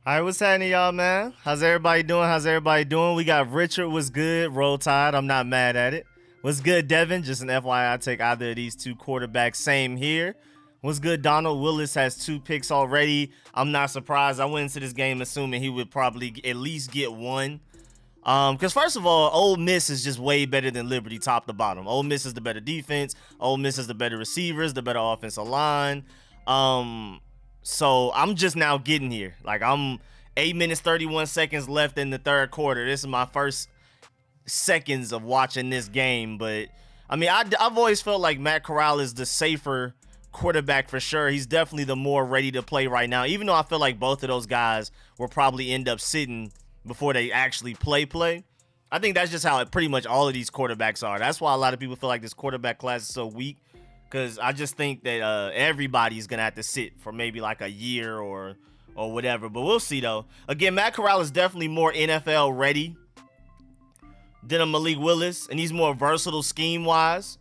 All right, what's happening, y'all, man? How's everybody doing? We got Richard. What's good? Roll Tide. I'm not mad at it. What's good, Devin? Just an FYI, I take either of these two quarterbacks. Same here. What's good, Donald? Willis has 2 picks already. I'm not surprised. I went into this game assuming he would probably at least get 1. Because first of all, Ole Miss is just way better than Liberty top to bottom. Ole Miss is the better defense. Ole Miss is the better receivers, the better offensive line. So I'm just now getting here. Like, I'm 8 minutes, 31 seconds left in the third quarter. This is my first seconds of watching this game. But, I mean, I've always felt like Matt Corral is the safer quarterback for sure. He's definitely the more ready to play right now, even though I feel like both of those guys will probably end up sitting before they actually play. I think that's just how pretty much all of these quarterbacks are. That's why a lot of people feel like this quarterback class is so weak. Because I just think that everybody's going to have to sit for maybe like a year or whatever. But we'll see, though. Again, Matt Corral is definitely more NFL ready than a Malik Willis. And he's more versatile scheme-wise.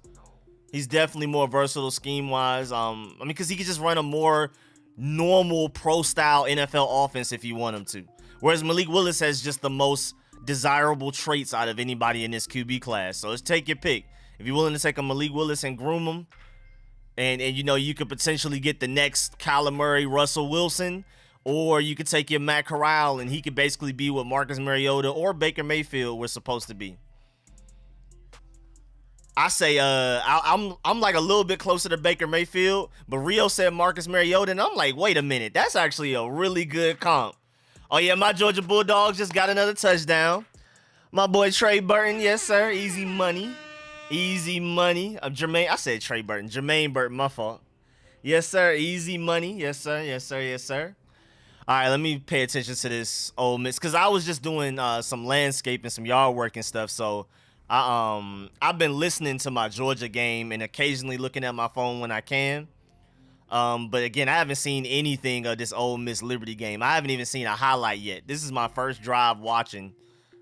He's definitely more versatile scheme-wise. I mean, because he can just run a more normal pro-style NFL offense if you want him to. Whereas Malik Willis has just the most desirable traits out of anybody in this QB class. So let's take your pick. If you're willing to take a Malik Willis and groom him, and you know, you could potentially get the next Kyler Murray, Russell Wilson, or you could take your Matt Corral and he could basically be what Marcus Mariota or Baker Mayfield were supposed to be. I say I'm like a little bit closer to Baker Mayfield, but Rio said Marcus Mariota, and I'm like, wait a minute, that's actually a really good comp. Oh yeah, my Georgia Bulldogs just got another touchdown. My boy Trey Burton, yes sir, easy money. Easy money. Jermaine, I said Trey Burton. Jermaine Burton, my fault. Yes, sir. Easy money. Yes, sir. Yes, sir. Yes, sir. All right, let me pay attention to this Ole Miss because I was just doing some landscaping, some yard work and stuff. So I've been listening to my Georgia game and occasionally looking at my phone when I can. But again, I haven't seen anything of this Ole Miss Liberty game. I haven't even seen a highlight yet. This is my first drive watching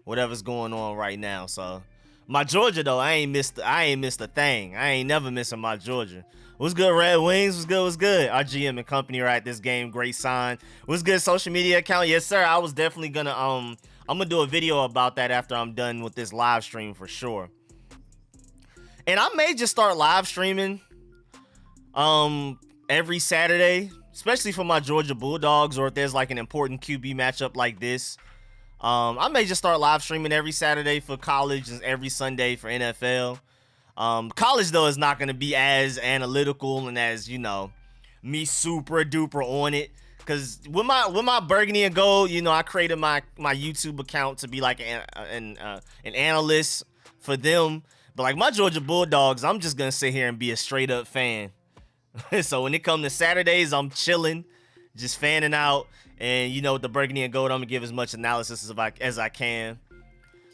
whatever's going on right now. So. My Georgia, though, I ain't missed a thing. I ain't never missing my Georgia. What's good, Red Wings? What's good? What's good? Our GM and company are at this game. Great sign. What's good, social media account? Yes, sir. I was definitely gonna I'm gonna do a video about that after I'm done with this live stream for sure. And I may just start live streaming every Saturday, especially for my Georgia Bulldogs, or if there's like an important QB matchup like this. I may just start live streaming every Saturday for college and every Sunday for NFL. College, though, is not going to be as analytical and as, you know, me super duper on it. Because with my burgundy and gold, you know, I created my YouTube account to be like an analyst for them. But like my Georgia Bulldogs, I'm just going to sit here and be a straight up fan. So when it comes to Saturdays, I'm chilling, just fanning out. And, you know, with the burgundy and gold, I'm going to give as much analysis as I can.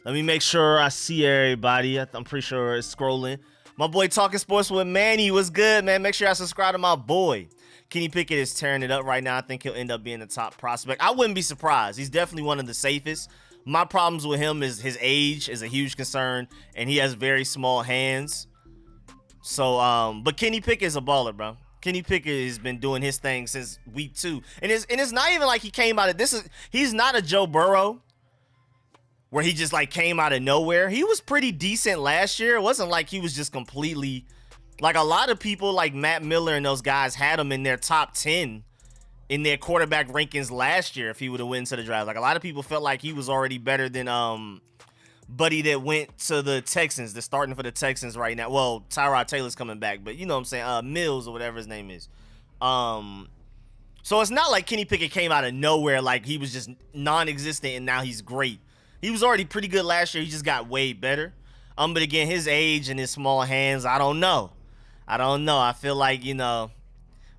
Let me make sure I see everybody. I'm pretty sure it's scrolling. My boy Talking Sports with Manny. What's good, man? Make sure I subscribe to my boy. Kenny Pickett is tearing it up right now. I think he'll end up being the top prospect. I wouldn't be surprised. He's definitely one of the safest. My problems with him is his age is a huge concern, and he has very small hands. So, but Kenny Pickett is a baller, bro. Kenny Pickett has been doing his thing since week 2. And it's not even like he came out of he's not a Joe Burrow where he just like came out of nowhere. He was pretty decent last year. It wasn't like he was just completely like a lot of people like Matt Miller and those guys had him in their top 10 in their quarterback rankings last year if he would have went to the draft. Like a lot of people felt like he was already better than buddy that went to the Texans. They're starting for the Texans right now. Well, Tyrod Taylor's coming back, but you know what I'm saying? Mills or whatever his name is. So it's not like Kenny Pickett came out of nowhere like he was just non-existent and now he's great. He was already pretty good last year. He just got way better. But again, his age and his small hands, I don't know. I feel like,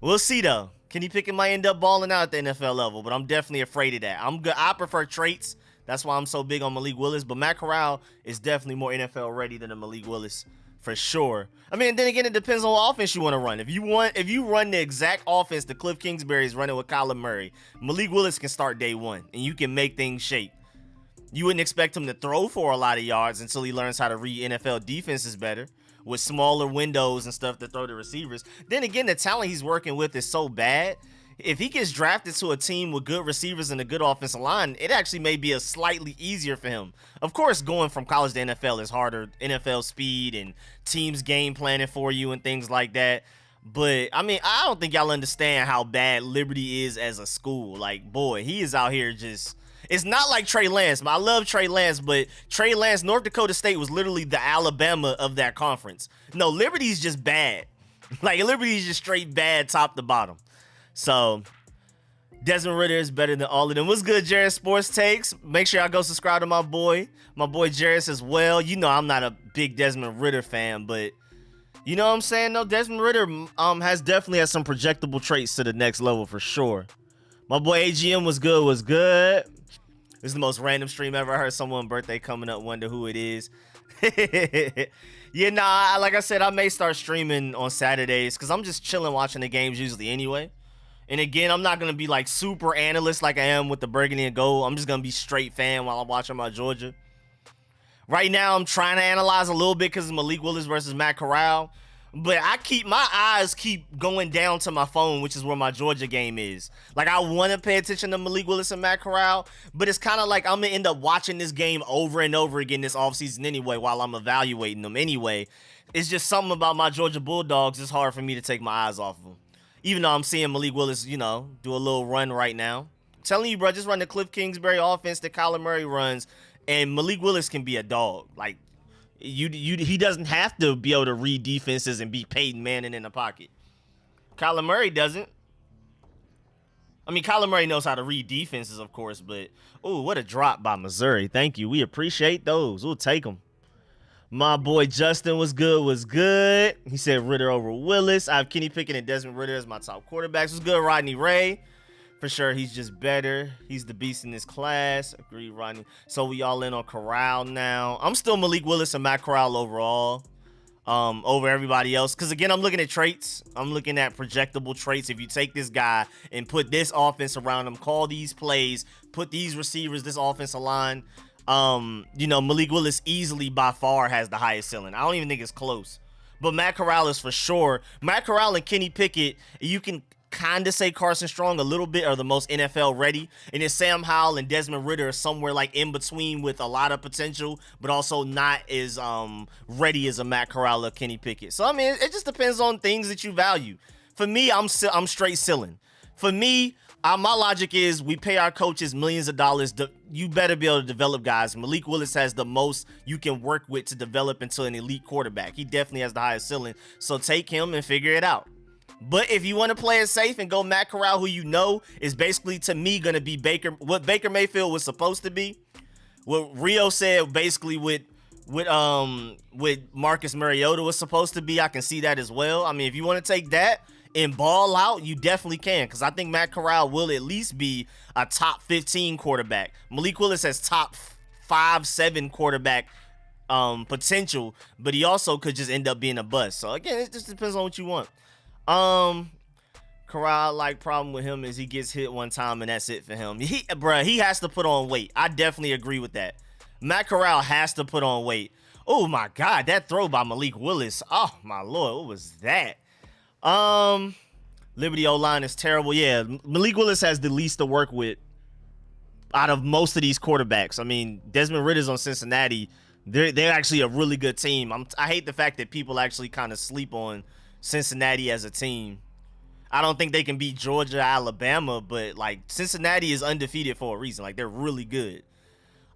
we'll see though. Kenny Pickett might end up balling out at the NFL level, but I'm definitely afraid of that. I'm good. I prefer traits. That's why I'm so big on Malik Willis. But Matt Corral is definitely more NFL ready than a Malik Willis for sure. I mean, then again, it depends on what offense you want to run. If you run the exact offense that Cliff Kingsbury is running with Kyler Murray, Malik Willis can start day one, and you can make things shape. You wouldn't expect him to throw for a lot of yards until he learns how to read NFL defenses better with smaller windows and stuff to throw to receivers. Then again, the talent he's working with is so bad. If he gets drafted to a team with good receivers and a good offensive line, it actually may be a slightly easier for him. Of course, going from college to NFL is harder. NFL speed and teams game planning for you and things like that. But, I mean, I don't think y'all understand how bad Liberty is as a school. Like, boy, he is out here just... It's not like Trey Lance. I love Trey Lance, but Trey Lance, North Dakota State was literally the Alabama of that conference. No, Liberty's just bad. Like, Liberty's just straight bad top to bottom. So, Desmond Ridder is better than all of them. What's good, Jared Sports Takes? Make sure y'all go subscribe to my boy Jared as well. You know I'm not a big Desmond Ridder fan, but you know what I'm saying, though? Desmond Ridder has definitely had some projectable traits to the next level for sure. My boy AGM was good. This is the most random stream ever. I heard someone's birthday coming up, wonder who it is. Yeah, nah, like I said, I may start streaming on Saturdays because I'm just chilling watching the games usually anyway. And again, I'm not going to be like super analyst like I am with the Burgundy and Gold. I'm just going to be straight fan while I'm watching my Georgia. Right now, I'm trying to analyze a little bit because it's Malik Willis versus Matt Corral. But my eyes keep going down to my phone, which is where my Georgia game is. Like, I want to pay attention to Malik Willis and Matt Corral, but it's kind of like I'm going to end up watching this game over and over again this offseason anyway while I'm evaluating them anyway. It's just something about my Georgia Bulldogs. It's hard for me to take my eyes off of them. Even though I'm seeing Malik Willis, do a little run right now. I'm telling you, bro, just run the Cliff Kingsbury offense that Kyler Murray runs, and Malik Willis can be a dog. Like, he doesn't have to be able to read defenses and be Peyton Manning in the pocket. Kyler Murray doesn't. I mean, Kyler Murray knows how to read defenses, of course, but, ooh, what a drop by Missouri. Thank you. We appreciate those. We'll take them. My boy Justin was good. He said Ridder over Willis. I have Kenny Pickett and Desmond Ridder as my top quarterbacks. Was good, Rodney Ray. For sure, he's just better. He's the beast in this class. Agreed, Rodney. So we all in on Corral now. I'm still Malik Willis and Matt Corral overall over everybody else. Because, again, I'm looking at traits. I'm looking at projectable traits. If you take this guy and put this offense around him, call these plays, put these receivers, this offensive line, Malik Willis easily by far has the highest ceiling. I don't even think it's close. But Matt Corral is for sure. Matt Corral and Kenny Pickett, you can kind of say Carson Strong a little bit are the most NFL ready. And then Sam Howell and Desmond Ridder are somewhere like in between with a lot of potential, but also not as ready as a Matt Corral or Kenny Pickett. So, I mean, it just depends on things that you value. For me, I'm straight ceiling. For me, my logic is we pay our coaches millions of dollars. You better be able to develop guys. Malik Willis has the most you can work with to develop into an elite quarterback. He definitely has the highest ceiling. So take him and figure it out. But if you want to play it safe and go Matt Corral, who you know is basically, to me, going to be what Baker Mayfield was supposed to be, what Rio said basically with Marcus Mariota was supposed to be, I can see that as well. I mean, if you want to take that and ball out, you definitely can, because I think Matt Corral will at least be a top 15 quarterback. Malik Willis has top 5-7 quarterback potential, but he also could just end up being a bust. So again, it just depends on what you want. Corral, like, problem with him is he gets hit one time and that's it for him. He has to put on weight. I definitely agree with that. Matt Corral has to put on weight. Oh my God, that throw by Malik Willis. Oh my Lord, what was that? Liberty O-line is terrible. Yeah, Malik Willis has the least to work with out of most of these quarterbacks. I mean, Desmond Ridder's on Cincinnati. They're actually a really good team. I hate the fact that people actually kind of sleep on Cincinnati as a team. I don't think they can beat Georgia, Alabama, but like Cincinnati is undefeated for a reason. Like, they're really good.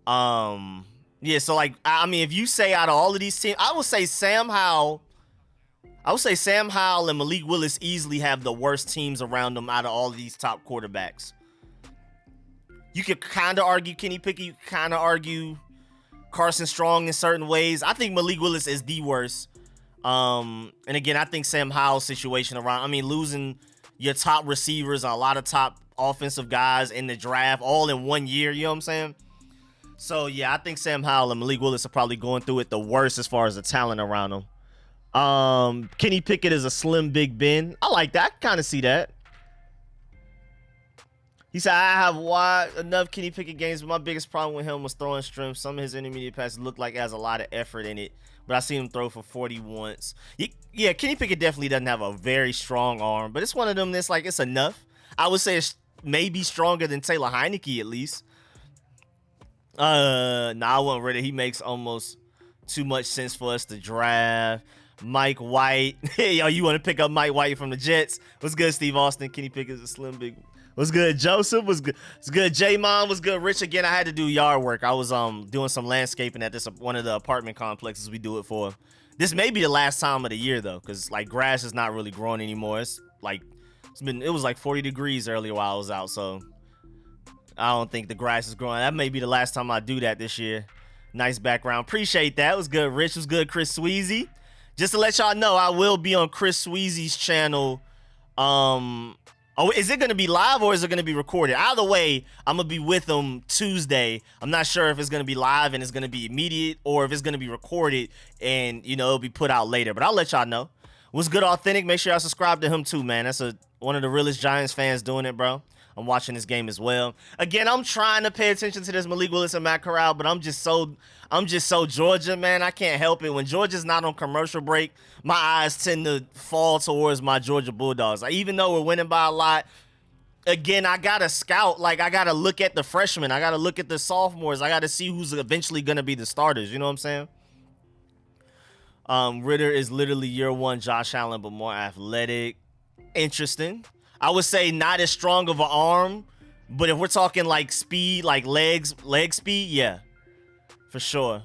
Yeah, so like, I mean, if you say out of all of these teams, I would say Sam Howell and Malik Willis easily have the worst teams around them out of all of these top quarterbacks. You could kind of argue Kenny Pickett. You could kind of argue Carson Strong in certain ways. I think Malik Willis is the worst. And again, I think Sam Howell's situation around, I mean, losing your top receivers, a lot of top offensive guys in the draft all in 1 year, you know what I'm saying? So, yeah, I think Sam Howell and Malik Willis are probably going through it the worst as far as the talent around them. Kenny Pickett is a slim Big Ben. I like that. I can kind of see that. He said, I have wide enough Kenny Pickett games, but my biggest problem with him was throwing strength. Some of his intermediate passes look like it has a lot of effort in it, but I seen him throw for 40 once. Yeah, Kenny Pickett definitely doesn't have a very strong arm, but it's one of them that's like, it's enough. I would say it's maybe stronger than Taylor Heineke at least. Nah, I wasn't ready. He makes almost too much sense for us to draft. Mike White. Hey, yo, you want to pick up Mike White from the Jets? What's good, Steve Austin? Kenny Pickett's a slim big. What's good, Joseph? What's good? What's good, J-Mon? What's good, Rich? Again, I had to do yard work. I was doing some landscaping at this one of the apartment complexes we do it for. This may be the last time of the year though, because like grass is not really growing anymore. It's like it was like 40 degrees earlier while I was out, so I don't think the grass is growing. That may be the last time I do that this year. Nice background. Appreciate that. It was good, Rich. It was good, Chris Sweezy. Just to let y'all know, I will be on Chris Sweezy's channel. Oh, is it going to be live or is it going to be recorded? Either way, I'm going to be with him Tuesday. I'm not sure if it's going to be live and it's going to be immediate or if it's going to be recorded and, you know, it'll be put out later. But I'll let y'all know. What's good, Authentic? Make sure y'all subscribe to him too, man. That's one of the realest Giants fans doing it, bro. I'm watching this game as well. Again, I'm trying to pay attention to this Malik Willis and Matt Corral, but I'm just so Georgia, man. I can't help it. When Georgia's not on commercial break, my eyes tend to fall towards my Georgia Bulldogs. Like, even though we're winning by a lot, again, I got to scout. Like, I got to look at the freshmen. I got to look at the sophomores. I got to see who's eventually going to be the starters. You know what I'm saying? Ritter is literally year one Josh Allen, but more athletic. Interesting. I would say not as strong of an arm, but if we're talking like speed, like leg speed, yeah, for sure.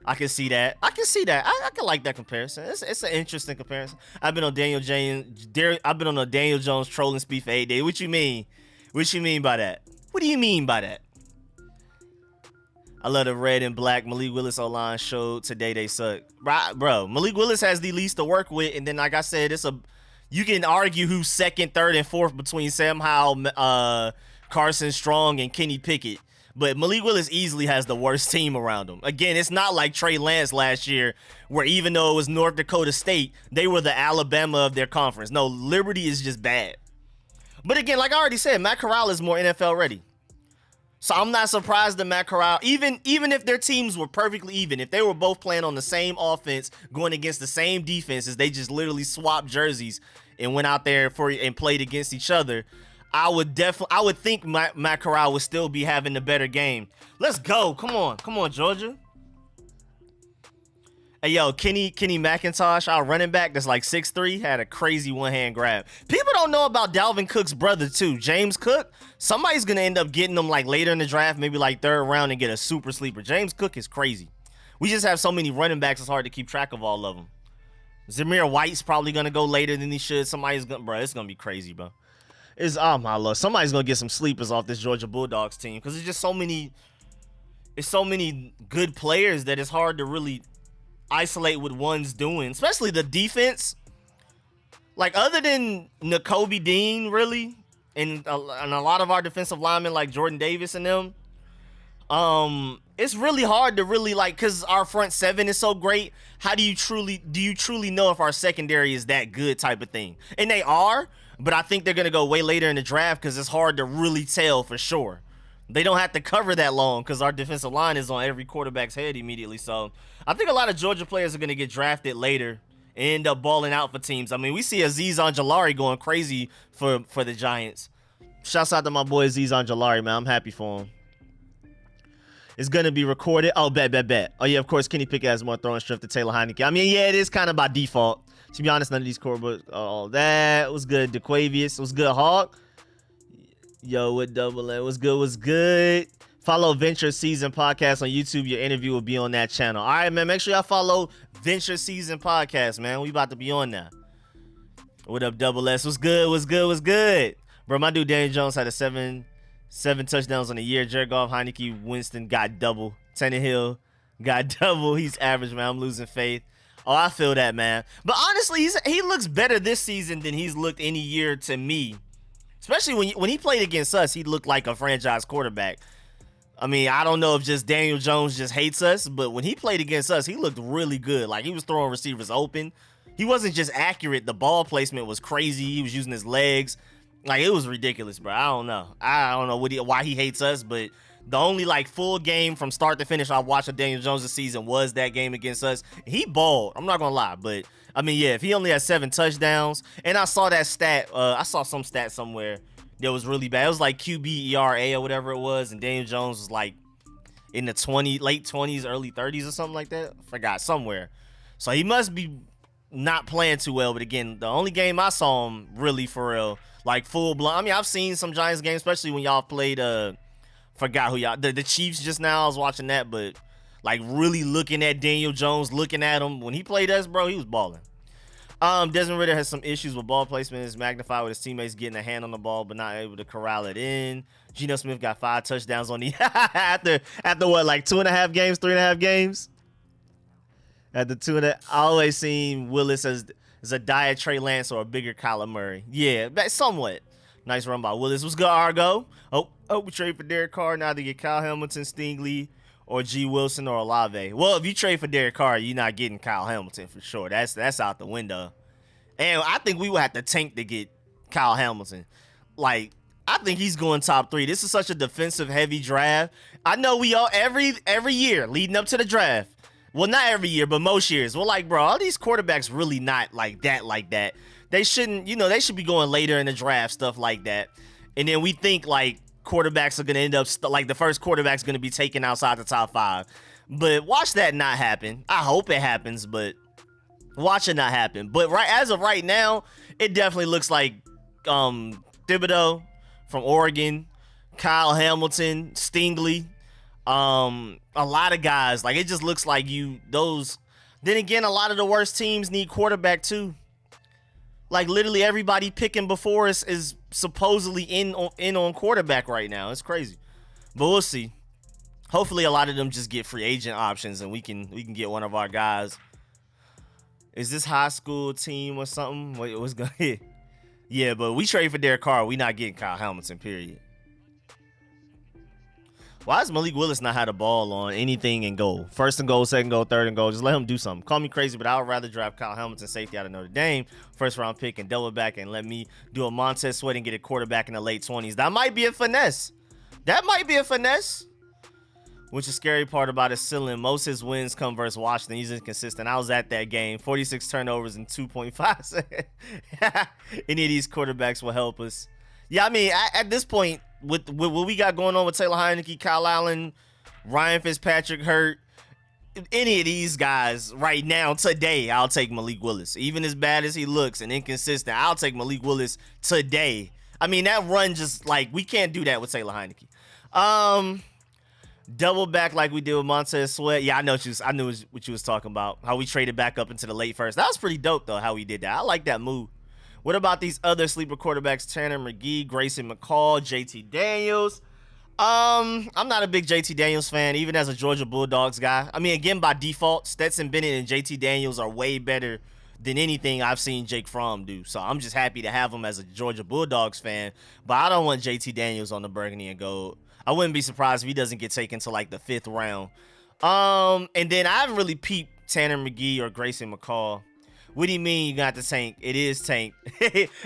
I can see that. I can like that comparison. It's an interesting comparison. I've been on Daniel Jones trolling speed for 8 days. What you mean? What you mean by that? What do you mean by that? I love the red and black Malik Willis O-line showed today they suck. Right, bro. Malik Willis has the least to work with, and then like I said, you can argue who's second, third, and fourth between Sam Howell, Carson Strong, and Kenny Pickett. But Malik Willis easily has the worst team around him. Again, it's not like Trey Lance last year, where even though it was North Dakota State, they were the Alabama of their conference. No, Liberty is just bad. But again, like I already said, Matt Corral is more NFL ready. So I'm not surprised that Matt Corral, even if their teams were perfectly even, if they were both playing on the same offense, going against the same defenses, they just literally swapped jerseys and went out there and played against each other, I would think Matt Corral would still be having the better game. Let's go. Come on, Georgia. Hey, yo, Kenny McIntosh, our running back that's like 6'3", had a crazy one-hand grab. People don't know about Dalvin Cook's brother, too. James Cook. Somebody's going to end up getting him like later in the draft, maybe like third round, and get a super sleeper. James Cook is crazy. We just have so many running backs, it's hard to keep track of all of them. Zamir White's probably going to go later than he should. Somebody's going to, bro, it's going to be crazy, bro. Oh, my Lord. Somebody's going to get some sleepers off this Georgia Bulldogs team because it's just so many good players that it's hard to really isolate what one's doing, especially the defense. Like, other than Nakobe Dean, really, and a lot of our defensive linemen like Jordan Davis and them, it's really hard to really, like, because our front seven is so great. How do you truly know if our secondary is that good type of thing? And they are, but I think they're going to go way later in the draft because it's hard to really tell for sure. They don't have to cover that long because our defensive line is on every quarterback's head immediately. So I think a lot of Georgia players are going to get drafted later and end up balling out for teams. I mean, we see Azeez Ojulari going crazy for the Giants. Shouts out to my boy Azeez Ojulari, man. I'm happy for him. It's going to be recorded. Oh, bet. Oh, yeah, of course, Kenny Pickett has more throwing strength than Taylor Heineke. I mean, yeah, it is kind of by default. To be honest, none of these quarterbacks, all that was good. DeQuavius was good. Hawk. Yo, with double N. What's good? Follow Venture Season Podcast on YouTube. Your interview will be on that channel. All right, man. Make sure y'all follow Venture Season Podcast, man. We about to be on now. What up, double S? What's good? Bro, my dude Daniel Jones had a seven touchdowns on the year. Jared Goff, Heineke, Winston got double. Tannehill got double. He's average, man. I'm losing faith. Oh, I feel that, man. But honestly, he looks better this season than he's looked any year to me. Especially when he played against us, he looked like a franchise quarterback. I mean, I don't know if just Daniel Jones just hates us, but when he played against us, he looked really good. Like, he was throwing receivers open. He wasn't just accurate. The ball placement was crazy. He was using his legs. Like, it was ridiculous, bro. I don't know. I don't know why he hates us, but the only, like, full game from start to finish I watched of Daniel Jones this season was that game against us. He balled. I'm not going to lie, but, I mean, yeah, if he only had 7 touchdowns, and I saw that stat, I saw some stat somewhere that was really bad. It was like QB ERA or whatever it was, and Daniel Jones was, like, in the late 20s, early 30s or something like that. I forgot, somewhere. So he must be not playing too well, but again, the only game I saw him really for real, like full blown. I mean, I've seen some Giants games, especially when y'all played forgot who y'all the Chiefs just now. I was watching that, but like really looking at Daniel Jones, looking at him when he played us, bro, he was balling. Desmond Ridder has some issues with ball placement. It's magnified with his teammates getting a hand on the ball but not able to corral it in. Geno Smith got 5 touchdowns on the after what, like 2.5 games, 3.5 games. At the 2.5, I always seen Willis as a diet Trey Lance or a bigger Kyler Murray. Yeah, somewhat. Nice run by Willis. What's good, Argo? Oh, we trade for Derek Carr now to get Kyle Hamilton, Stingley, or G. Wilson or Olave. Well, if you trade for Derek Carr, you're not getting Kyle Hamilton for sure. That's out the window. And I think we would have to tank to get Kyle Hamilton. Like, I think he's going top 3. This is such a defensive-heavy draft. I know we all every year leading up to the draft. Well, not every year, but most years. We're like, bro, all these quarterbacks really not like that. They shouldn't, they should be going later in the draft, stuff like that. And then we think, like, quarterbacks are going to end up, like, the first quarterback's going to be taken outside the top 5. But watch that not happen. I hope it happens, but watch it not happen. But as of right now, it definitely looks like Thibodeau from Oregon, Kyle Hamilton, Stingley, a lot of guys. Like, it just looks like then again, a lot of the worst teams need quarterback too. Like, literally everybody picking before us is supposedly in on quarterback right now. It's crazy, but we'll see. Hopefully a lot of them just get free agent options and we can get one of our guys. Is this high school team or something? What's going on? Yeah, but we trade for Derek Carr. We not getting Kyle Hamilton, period. Why does Malik Willis not have the ball on anything in goal? First and goal, second goal, third and goal. Just let him do something. Call me crazy, but I would rather draft Kyle Hamilton, safety out of Notre Dame, first round pick, and double back and let me do a Montez Sweat and get a quarterback in the late 20s. That might be a finesse. Which is scary part about his ceiling. Most of his wins come versus Washington. He's inconsistent. I was at that game. 46 turnovers in 2.5 seconds. Any of these quarterbacks will help us. Yeah, I mean, at this point, with what we got going on with Taylor Heineke, Kyle Allen, Ryan Fitzpatrick hurt, any of these guys right now, today, I'll take Malik Willis. Even as bad as he looks and inconsistent, I'll take Malik Willis today. I mean, that run just, like, we can't do that with Taylor Heineke. Double back like we did with Montez Sweat. Yeah, I knew what you was talking about. How we traded back up into the late first. That was pretty dope, though, how we did that. I like that move. What about these other sleeper quarterbacks? Tanner McGee, Grayson McCall, JT Daniels. I'm not a big JT Daniels fan, even as a Georgia Bulldogs guy. I mean, again, by default, Stetson Bennett and JT Daniels are way better than anything I've seen Jake Fromm do. So I'm just happy to have him as a Georgia Bulldogs fan. But I don't want JT Daniels on the burgundy and gold. I wouldn't be surprised if he doesn't get taken to like the 5th round. And then I haven't really peeped Tanner McGee or Grayson McCall. What do you mean you got the tank? It is tank.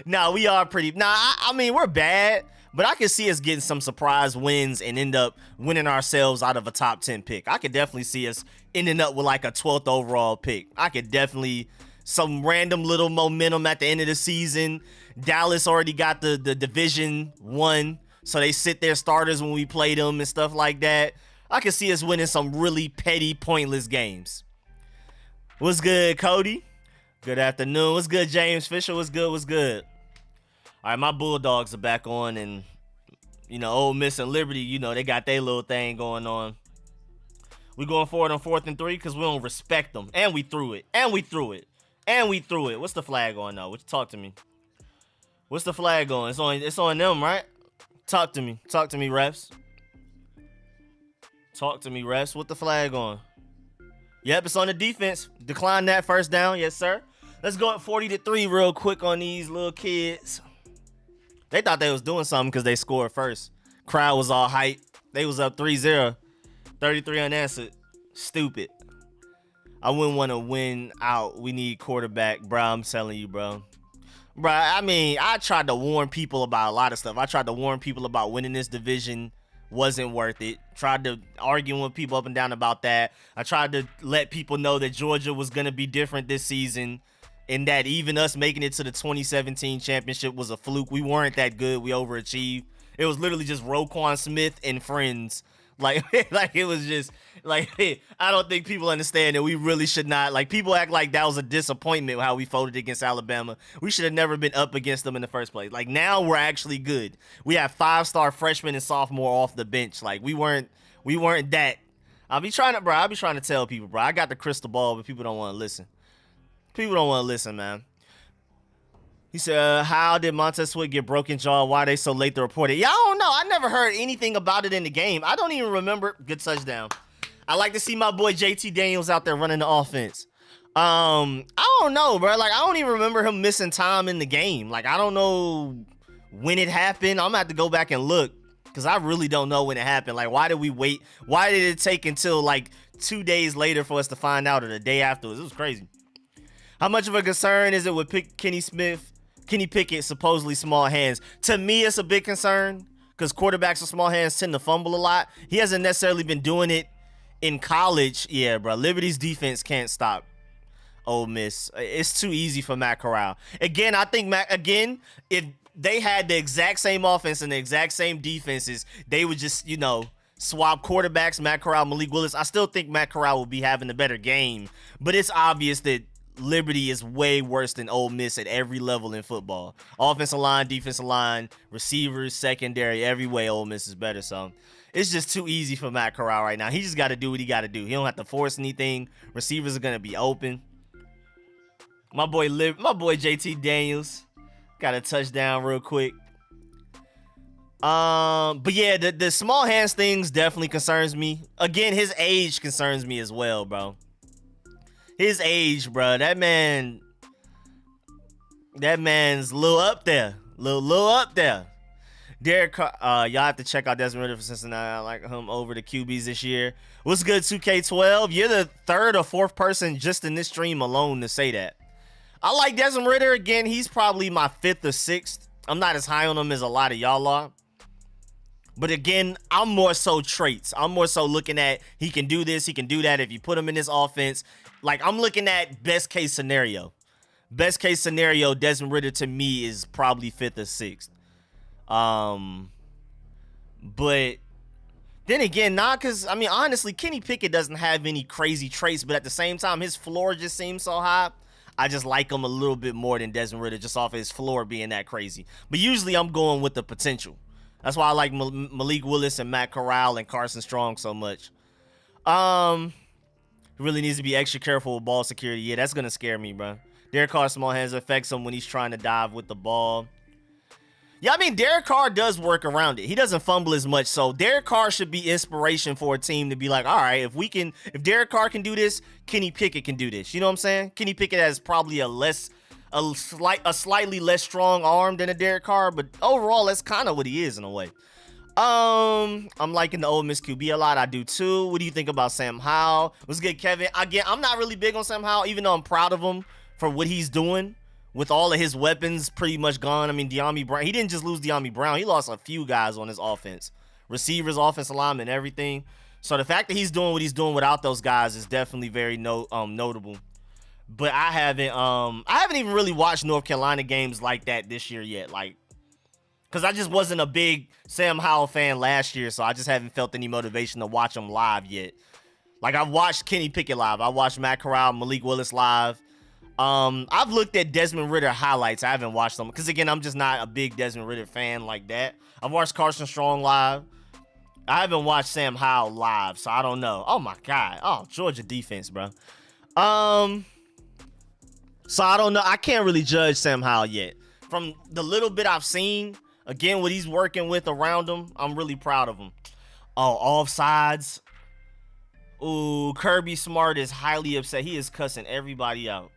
No, we are pretty. I mean, we're bad, but I can see us getting some surprise wins and end up winning ourselves out of a top 10 pick. I could definitely see us ending up with like a 12th overall pick. I could definitely some random little momentum at the end of the season. Dallas already got the division 1, so they sit their starters when we play them and stuff like that. I can see us winning some really petty, pointless games. What's good, Cody? Good afternoon. What's good, James Fisher? What's good? All right, my Bulldogs are back on, and, Ole Miss and Liberty, they got their little thing going on. We going forward on 4th and 3 because we don't respect them. And we threw it. What's the flag on, though? Talk to me. What's the flag on? It's on them, right? Talk to me, refs. What the flag on? Yep, it's on the defense. Decline that first down. Yes, sir. Let's go at 40-3 real quick on these little kids. They thought they was doing something because they scored first. Crowd was all hype. They was up 3-0. 33 unanswered. Stupid. I wouldn't want to win out. We need quarterback, bro. I'm telling you, bro. Bro, I mean, I tried to warn people about a lot of stuff. I tried to warn people about winning this division wasn't worth it. Tried to argue with people up and down about that. I tried to let people know that Georgia was going to be different this season and that even us making it to the 2017 championship was a fluke. We weren't that good. We overachieved. It was literally just Roquan Smith and friends. Like it was just like, I don't think people understand that we really should not, like, people act like that was a disappointment how we folded against Alabama. We should have never been up against them in the first place. Like, now we're actually good. We have 5-star freshmen and sophomore off the bench. Like, we weren't that. I'll be trying to tell people, bro. I got the crystal ball, but people don't want to listen. People don't want to listen, man. He said, how did Montez Sweat get broken jaw? Why are they so late to report it? Yeah, I don't know. I never heard anything about it in the game. I don't even remember. Good touchdown. I like to see my boy JT Daniels out there running the offense. I don't know, bro. Like, I don't even remember him missing time in the game. Like, I don't know when it happened. I'm going to have to go back and look because I really don't know when it happened. Like, why did we wait? Why did it take until, like, 2 days later for us to find out, or the day afterwards? It was crazy. How much of a concern is it with Kenny Pickett, supposedly small hands? To me, it's a big concern because quarterbacks with small hands tend to fumble a lot. He hasn't necessarily been doing it in college. Yeah, bro. Liberty's defense can't stop Ole Miss. It's too easy for Matt Corral. Again, I think if they had the exact same offense and the exact same defenses, they would just, swap quarterbacks, Matt Corral, Malik Willis. I still think Matt Corral will be having a better game, but it's obvious that Liberty is way worse than Ole Miss at every level in football. Offensive line, defensive line, receivers, secondary, every way Ole Miss is better. So it's just too easy for Matt Corral right now. He just got to do what he got to do. He don't have to force anything. Receivers are going to be open. My boy JT Daniels got a touchdown real quick. But yeah, the small hands things definitely concerns me. Again, his age concerns me as well, bro. His age, bro. That man's a little up there. Little up there. Derek Carr, y'all have to check out Desmond Ridder for Cincinnati. I like him over the QBs this year. What's good, 2K12? You're the third or fourth person just in this stream alone to say that. I like Desmond Ridder. Again, he's probably my fifth or sixth. I'm not as high on him as a lot of y'all are. But again, I'm more so traits. I'm more so looking at he can do this, he can do that. If you put him in this offense, like, I'm looking at best case scenario. Best case scenario, Desmond Ridder to me is probably fifth or sixth. But then again, because, I mean, honestly, Kenny Pickett doesn't have any crazy traits, but at the same time, his floor just seems so high. I just like him a little bit more than Desmond Ridder just off of his floor being that crazy. But usually I'm going with the potential. That's why I like Malik Willis and Matt Corral and Carson Strong so much. He really needs to be extra careful with ball security. Yeah, that's going to scare me, bro. Derek Carr's small hands affects him when he's trying to dive with the ball. Yeah, I mean, Derek Carr does work around it. He doesn't fumble as much, so Derek Carr should be inspiration for a team to be like, all right, if Derek Carr can do this, Kenny Pickett can do this. You know what I'm saying? Kenny Pickett has probably a slightly less strong arm than a Derek Carr, but overall, that's kind of what he is in a way. I'm liking the Ole Miss QB a lot. I do too. What do you think about Sam Howell? What's good, Kevin? Again, I'm not really big on Sam Howell, even though I'm proud of him for what he's doing with all of his weapons pretty much gone. I mean, De'Ami Brown, he didn't just lose De'Ami Brown. He lost a few guys on his offense. Receivers, offensive linemen, everything. So the fact that he's doing what he's doing without those guys is definitely very notable. But I haven't even really watched North Carolina games like that this year yet. Like, because I just wasn't a big Sam Howell fan last year, so I just haven't felt any motivation to watch him live yet. Like, I've watched Kenny Pickett live. I watched Matt Corral, Malik Willis live. I've looked at Desmond Ridder highlights. I haven't watched them because, again, I'm just not a big Desmond Ridder fan like that. I've watched Carson Strong live. I haven't watched Sam Howell live, so I don't know. Oh, my God. Oh, Georgia defense, bro. So I don't know. I can't really judge Sam Howell yet. From the little bit I've seen, again, what he's working with around him, I'm really proud of him. Oh, offsides. Ooh, Kirby Smart is highly upset. He is cussing everybody out.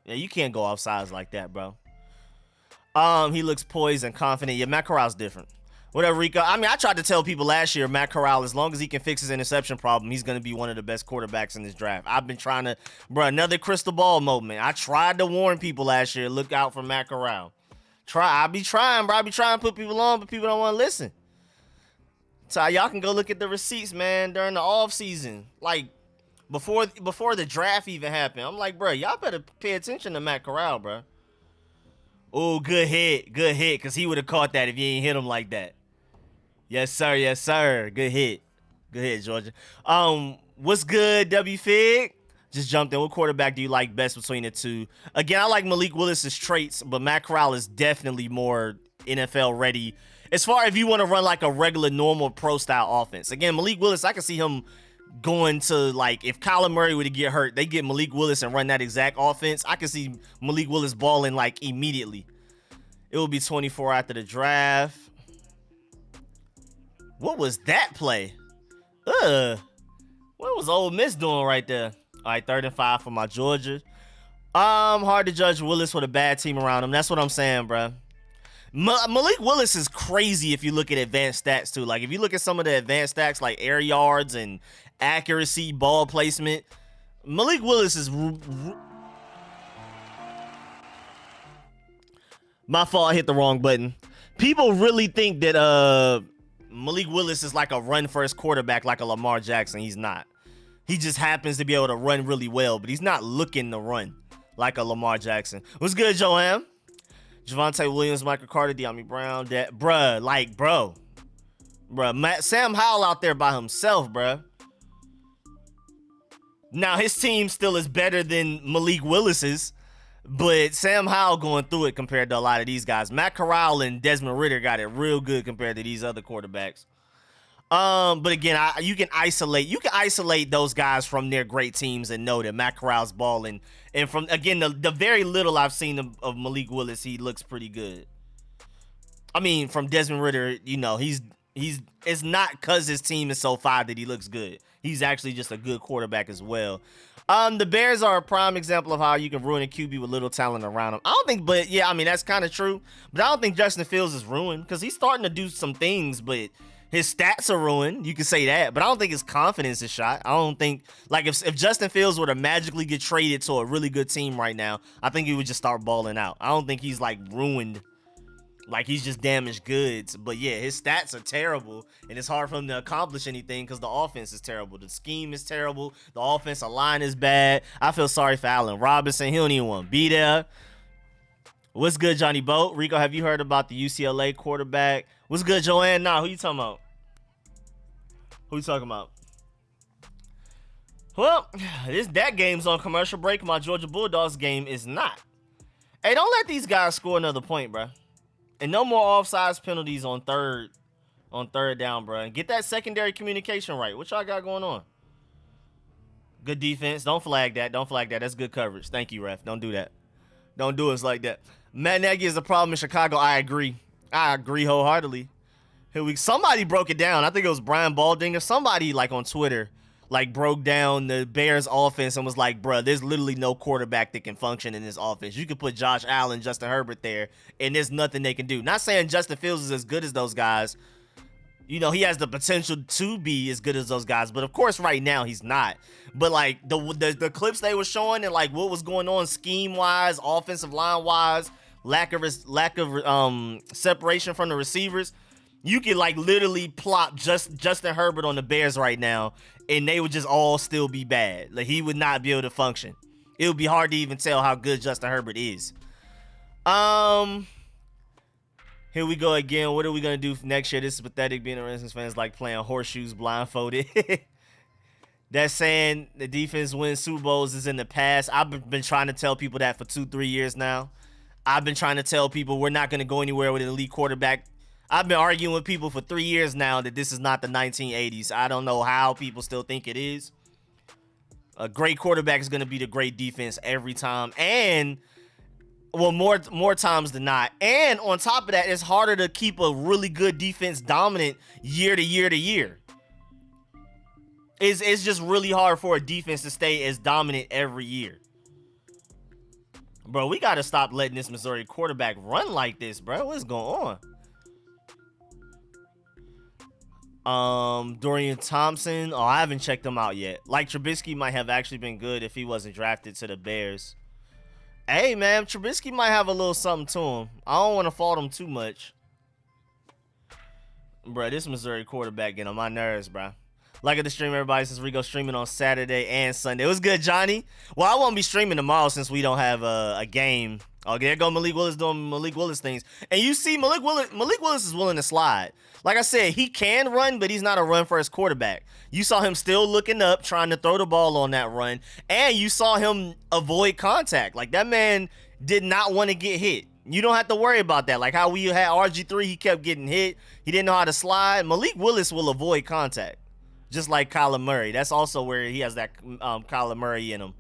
Yeah, you can't go offsides like that, bro. He looks poised and confident. Yeah, Matt Corral's different. Whatever, Rico. I mean, I tried to tell people last year, Matt Corral, as long as he can fix his interception problem, he's going to be one of the best quarterbacks in this draft. I've been trying to, bro, another crystal ball moment. I tried to warn people last year, look out for Matt Corral. I be trying, bro. I be trying to put people on, but people don't want to listen. So y'all can go look at the receipts, man, during the off season. Like, before the draft even happened. I'm like, bro, y'all better pay attention to Matt Corral, bro. Oh, good hit, because he would have caught that if you ain't hit him like that. Yes, sir, yes, sir. Good hit, Georgia. What's good, W Fig? Just jumped in. What quarterback do you like best between the two? Again, I like Malik Willis's traits, but Matt Corral is definitely more NFL ready. As far as if you want to run like a regular, normal pro style offense. Again, Malik Willis, I can see him going to, like, if Kyler Murray were to get hurt, they get Malik Willis and run that exact offense. I can see Malik Willis balling like immediately. It will be 24 after the draft. What was that play? What was Ole Miss doing right there? All right, 3rd and 5 for my Georgia. Hard to judge Willis with a bad team around him. That's what I'm saying, bro. Malik Willis is crazy if you look at advanced stats, too. Like, if you look at some of the advanced stats, like air yards and accuracy, ball placement, Malik Willis is... My fault, I hit the wrong button. People really think that Malik Willis is like a run-first quarterback like a Lamar Jackson. He's not. He just happens to be able to run really well, but he's not looking to run like a Lamar Jackson. What's good, Joanne? Javonte Williams, Michael Carter, De'Ami Brown, bro. Sam Howell out there by himself, bruh. Now, his team still is better than Malik Willis's, but Sam Howell going through it compared to a lot of these guys. Matt Corral and Desmond Ridder got it real good compared to these other quarterbacks. But again, you can isolate those guys from their great teams and know that Matt Corral's balling. And from, again, the very little I've seen of Malik Willis, he looks pretty good. I mean, from Desmond Ridder, you know, it's not because his team is so fine that he looks good. He's actually just a good quarterback as well. The Bears are a prime example of how you can ruin a QB with little talent around him. I don't think, but yeah, I mean, that's kind of true. But I don't think Justin Fields is ruined because he's starting to do some things, but his stats are ruined. You can say that, but I don't think his confidence is shot. I don't think, like, if Justin Fields were to magically get traded to a really good team right now, I think he would just start balling out. I don't think he's, like, ruined. Like, he's just damaged goods. But yeah, his stats are terrible, and it's hard for him to accomplish anything because the offense is terrible. The scheme is terrible. The offensive line is bad. I feel sorry for Allen Robinson. He don't even want to be there. What's good, Johnny Boat? Rico, have you heard about the UCLA quarterback? What's good, Joanne? Nah, who you talking about? Who you talking about? Well, that game's on commercial break. My Georgia Bulldogs game is not. Hey, don't let these guys score another point, bro. And no more offsides penalties on third down, bro. And get that secondary communication right. What y'all got going on? Good defense. Don't flag that. Don't flag that. That's good coverage. Thank you, ref. Don't do that. Don't do us like that. Matt Nagy is the problem in Chicago. I agree. I agree wholeheartedly. Somebody broke it down. I think it was Brian Balding or somebody, like, on Twitter, like, broke down the Bears offense and was like, bruh, there's literally no quarterback that can function in this offense. You could put Josh Allen, Justin Herbert there, and there's nothing they can do. Not saying Justin Fields is as good as those guys. You know, he has the potential to be as good as those guys, but of course right now he's not. But, like, the clips they were showing and, like, what was going on scheme-wise, offensive line-wise, lack of separation from the receivers, you could, like, literally plop Justin Herbert on the Bears right now, and they would just all still be bad. Like, he would not be able to function. It would be hard to even tell how good Justin Herbert is. Here we go again. What are we going to do next year? This is pathetic. Being a Redskins fans like playing horseshoes blindfolded. That's saying the defense wins Super Bowls is in the past. I've been trying to tell people that for 2-3 years now. I've been trying to tell people we're not going to go anywhere with an elite quarterback. I've been arguing with people for 3 years now that this is not the 1980s. I don't know how people still think it is. A great quarterback is going to be the great defense every time. And, well, more times than not. And on top of that, it's harder to keep a really good defense dominant year to year to year. It's just really hard for a defense to stay as dominant every year. Bro, we got to stop letting this Missouri quarterback run like this, bro. What's going on? Dorian Thompson. Oh, I haven't checked him out yet. Like, Trubisky might have actually been good if he wasn't drafted to the Bears. Hey, man, Trubisky might have a little something to him. I don't want to fault him too much. Bro, this Missouri quarterback getting on my nerves, bro. Like at the stream, everybody, since Rico streaming on Saturday and Sunday. It was good, Johnny. Well, I won't be streaming tomorrow since we don't have a game. Oh, there go Malik Willis doing Malik Willis things. And you see Malik Willis is willing to slide. Like I said, he can run, but he's not a run-first quarterback. You saw him still looking up, trying to throw the ball on that run. And you saw him avoid contact. Like, that man did not want to get hit. You don't have to worry about that. Like how we had RG3, he kept getting hit. He didn't know how to slide. Malik Willis will avoid contact. Just like Kyler Murray. That's also where he has that Kyler Murray in him.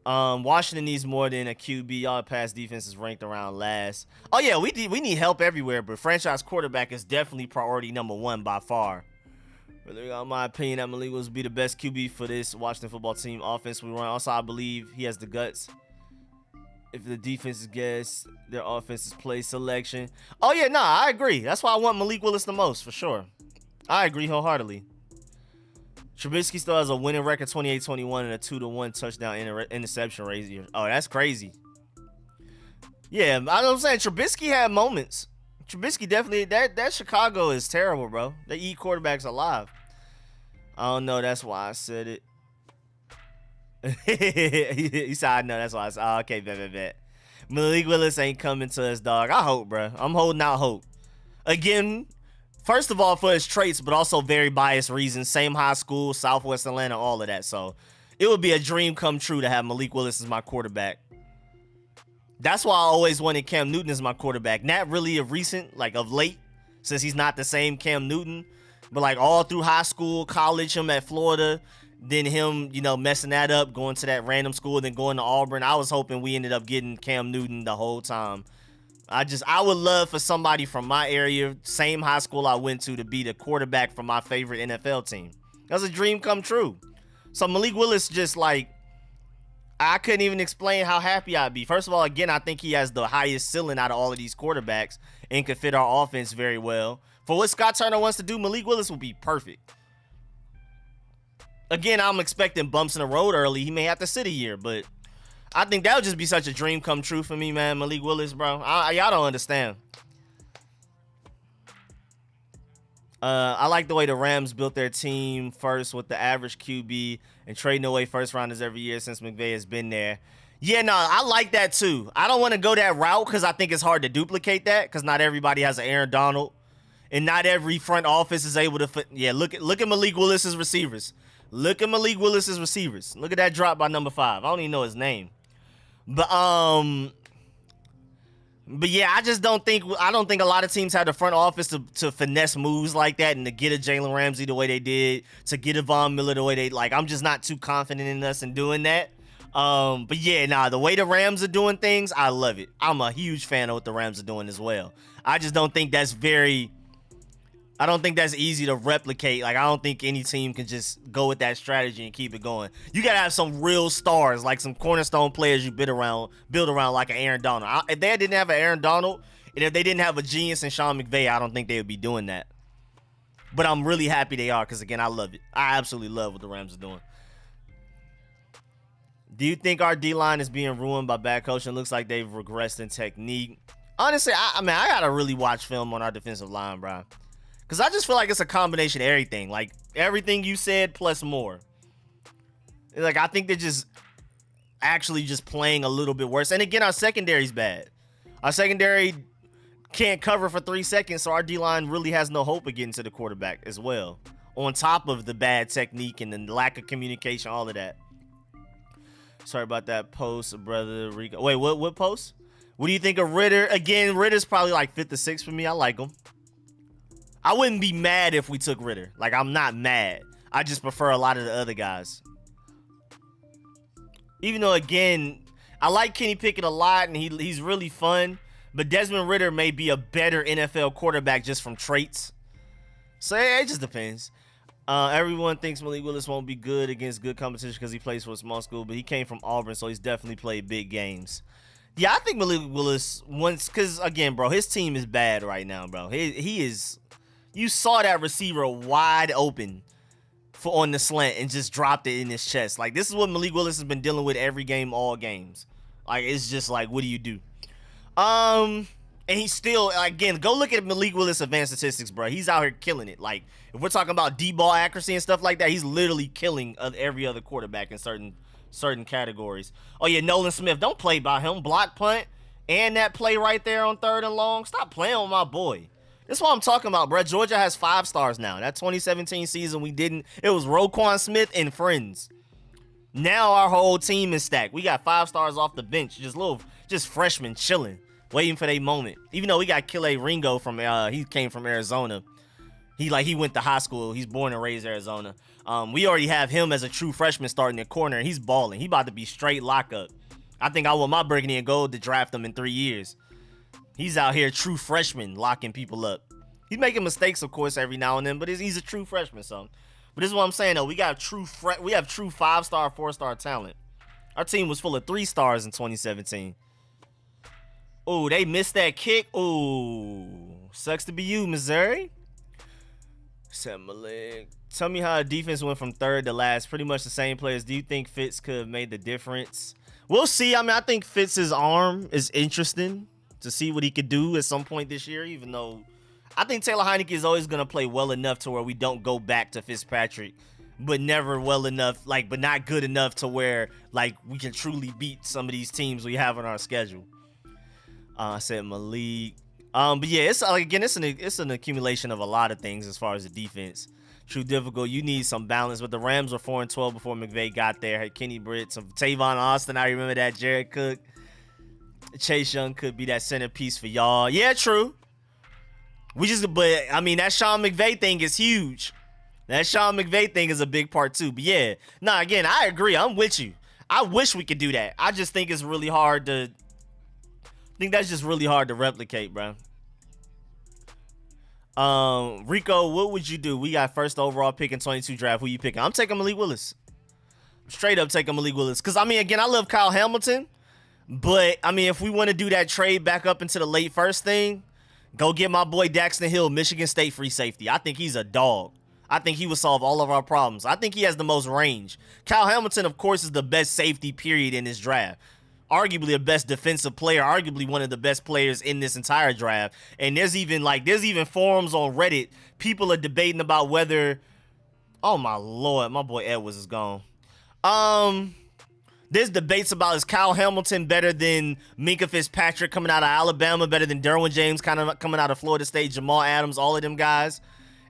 Washington needs more than a QB. All pass defense is ranked around last. Oh, yeah, we need help everywhere, but franchise quarterback is definitely priority number one by far. Really, in my opinion, that Malik will be the best QB for this Washington football team offense we run. Also, I believe he has the guts. If the defense is guess, their offense is play selection. Oh, yeah, nah, I agree. That's why I want Malik Willis the most, for sure. I agree wholeheartedly. Trubisky still has a winning record, 28-21, and a 2-1 touchdown interception rate. Oh, that's crazy. Yeah, I know what I'm saying. Trubisky had moments. Trubisky definitely, that Chicago is terrible, bro. They eat quarterbacks alive. I don't know. That's why I said it. He said, I know. That's why I said, oh, okay, bet. Malik Willis ain't coming to us, dog. I hope, bro. I'm holding out hope. Again, first of all, for his traits, but also very biased reasons. Same high school, Southwest Atlanta, all of that. So it would be a dream come true to have Malik Willis as my quarterback. That's why I always wanted Cam Newton as my quarterback. Not really of recent, like of late, since he's not the same Cam Newton. But like all through high school, college, him at Florida, then him, you know, messing that up, going to that random school, then going to Auburn. I was hoping we ended up getting Cam Newton the whole time. I would love for somebody from my area, same high school I went to be the quarterback for my favorite NFL team. That's a dream come true. So Malik Willis just like, I couldn't even explain how happy I'd be. First of all, again, I think he has the highest ceiling out of all of these quarterbacks and could fit our offense very well. For what Scott Turner wants to do, Malik Willis will be perfect. Again, I'm expecting bumps in the road early. He may have to sit a year, but I think that would just be such a dream come true for me, man. Malik Willis, bro. Y'all don't understand. I like the way the Rams built their team first with the average QB and trading away first rounders every year since McVay has been there. Yeah, no, I like that too. I don't want to go that route because I think it's hard to duplicate that because not everybody has an Aaron Donald and not every front office is able to. Yeah, look at Malik Willis's receivers. Look at Malik Willis's receivers. Look at that drop by number 5. I don't even know his name. But yeah, I don't think a lot of teams have the front office to finesse moves like that and to get a Jalen Ramsey the way they did, to get a Von Miller the way they like. I'm just not too confident in us in doing that. But yeah, nah, the way the Rams are doing things, I love it. I'm a huge fan of what the Rams are doing as well. I just don't think that's easy to replicate. Like, I don't think any team can just go with that strategy and keep it going. You got to have some real stars, like some cornerstone players you build around like an Aaron Donald. If they didn't have an Aaron Donald, and if they didn't have a genius in Sean McVay, I don't think they would be doing that. But I'm really happy they are because, again, I love it. I absolutely love what the Rams are doing. Do you think our D-line is being ruined by bad coaching? Looks like they've regressed in technique. Honestly, I mean, I got to really watch film on our defensive line, bro. Because I just feel like it's a combination of everything. Like, everything you said plus more. Like, I think they're just actually just playing a little bit worse. And again, our secondary's bad. Our secondary can't cover for 3 seconds, so our D-line really has no hope of getting to the quarterback as well. On top of the bad technique and the lack of communication, all of that. Sorry about that post, brother Rico. Wait, what post? What do you think of Ritter? Again, Ritter's probably like 5th or 6th for me. I like him. I wouldn't be mad if we took Ritter. Like, I'm not mad. I just prefer a lot of the other guys. Even though, again, I like Kenny Pickett a lot, and he's really fun. But Desmond Ritter may be a better NFL quarterback just from traits. So, it just depends. Everyone thinks Malik Willis won't be good against good competition because he plays for a small school, but he came from Auburn, so he's definitely played big games. Yeah, I think Malik Willis once, because again, bro, his team is bad right now, bro. He is. You saw that receiver wide open on the slant and just dropped it in his chest. Like, this is what Malik Willis has been dealing with every game, all games. Like, it's just like, what do you do? And he's still, again, go look at Malik Willis' advanced statistics, bro. He's out here killing it. Like, if we're talking about deep ball accuracy and stuff like that, he's literally killing every other quarterback in certain categories. Oh, yeah, Nolan Smith. Don't play by him. Block punt and that play right there on 3rd and long. Stop playing with my boy. That's what I'm talking about, bro. Georgia has 5 stars now. That 2017 season, we didn't. It was Roquan Smith and friends. Now our whole team is stacked. We got 5 stars off the bench. Just freshmen chilling, waiting for their moment. Even though we got Kile Ringo from, he came from Arizona. He went to high school. He's born and raised Arizona. We already have him as a true freshman starting at corner, and he's balling. He about to be straight lockup. I think I want my burgundy and gold to draft him in 3 years. He's out here true freshman locking people up. He's making mistakes, of course, every now and then, but he's a true freshman, so. But this is what I'm saying, though. We have true 5-star, 4-star talent. Our team was full of 3 stars in 2017. Oh, they missed that kick. Oh, sucks to be you, Missouri. Said Malik. Tell me how the defense went from 3rd to last. Pretty much the same players. Do you think Fitz could have made the difference? We'll see. I mean, I think Fitz's arm is interesting to see what he could do at some point this year, even though I think Taylor Heinicke is always going to play well enough to where we don't go back to Fitzpatrick, but never well enough, but not good enough to where, we can truly beat some of these teams we have on our schedule. I said Malik. But yeah, it's an accumulation of a lot of things as far as the defense. True difficult. You need some balance, but the Rams were 4-12 before McVay got there. Had Kenny Britt, some Tavon Austin. I remember that. Jared Cook. Chase Young could be that centerpiece for y'all. Yeah, true. But I mean, that Sean McVay thing is huge. That Sean McVay thing is a big part too. But yeah, again, I agree. I'm with you. I wish we could do that. I just think it's really hard to. I think that's just really hard to replicate, bro. Rico, what would you do? We got 1st overall pick in 22 draft. Who you picking? I'm taking Malik Willis. Straight up taking Malik Willis. Because, I mean, again, I love Kyle Hamilton. But, I mean, if we want to do that trade back up into the late first thing, go get my boy Daxton Hill, Michigan State free safety. I think he's a dog. I think he would solve all of our problems. I think he has the most range. Kyle Hamilton, of course, is the best safety, period, in this draft. Arguably the best defensive player, arguably one of the best players in this entire draft. And there's even forums on Reddit. People are debating about whether, oh my Lord, my boy Edwards is gone. There's debates about, is Kyle Hamilton better than Minkah Fitzpatrick coming out of Alabama, better than Derwin James kind of coming out of Florida State, Jamal Adams, all of them guys.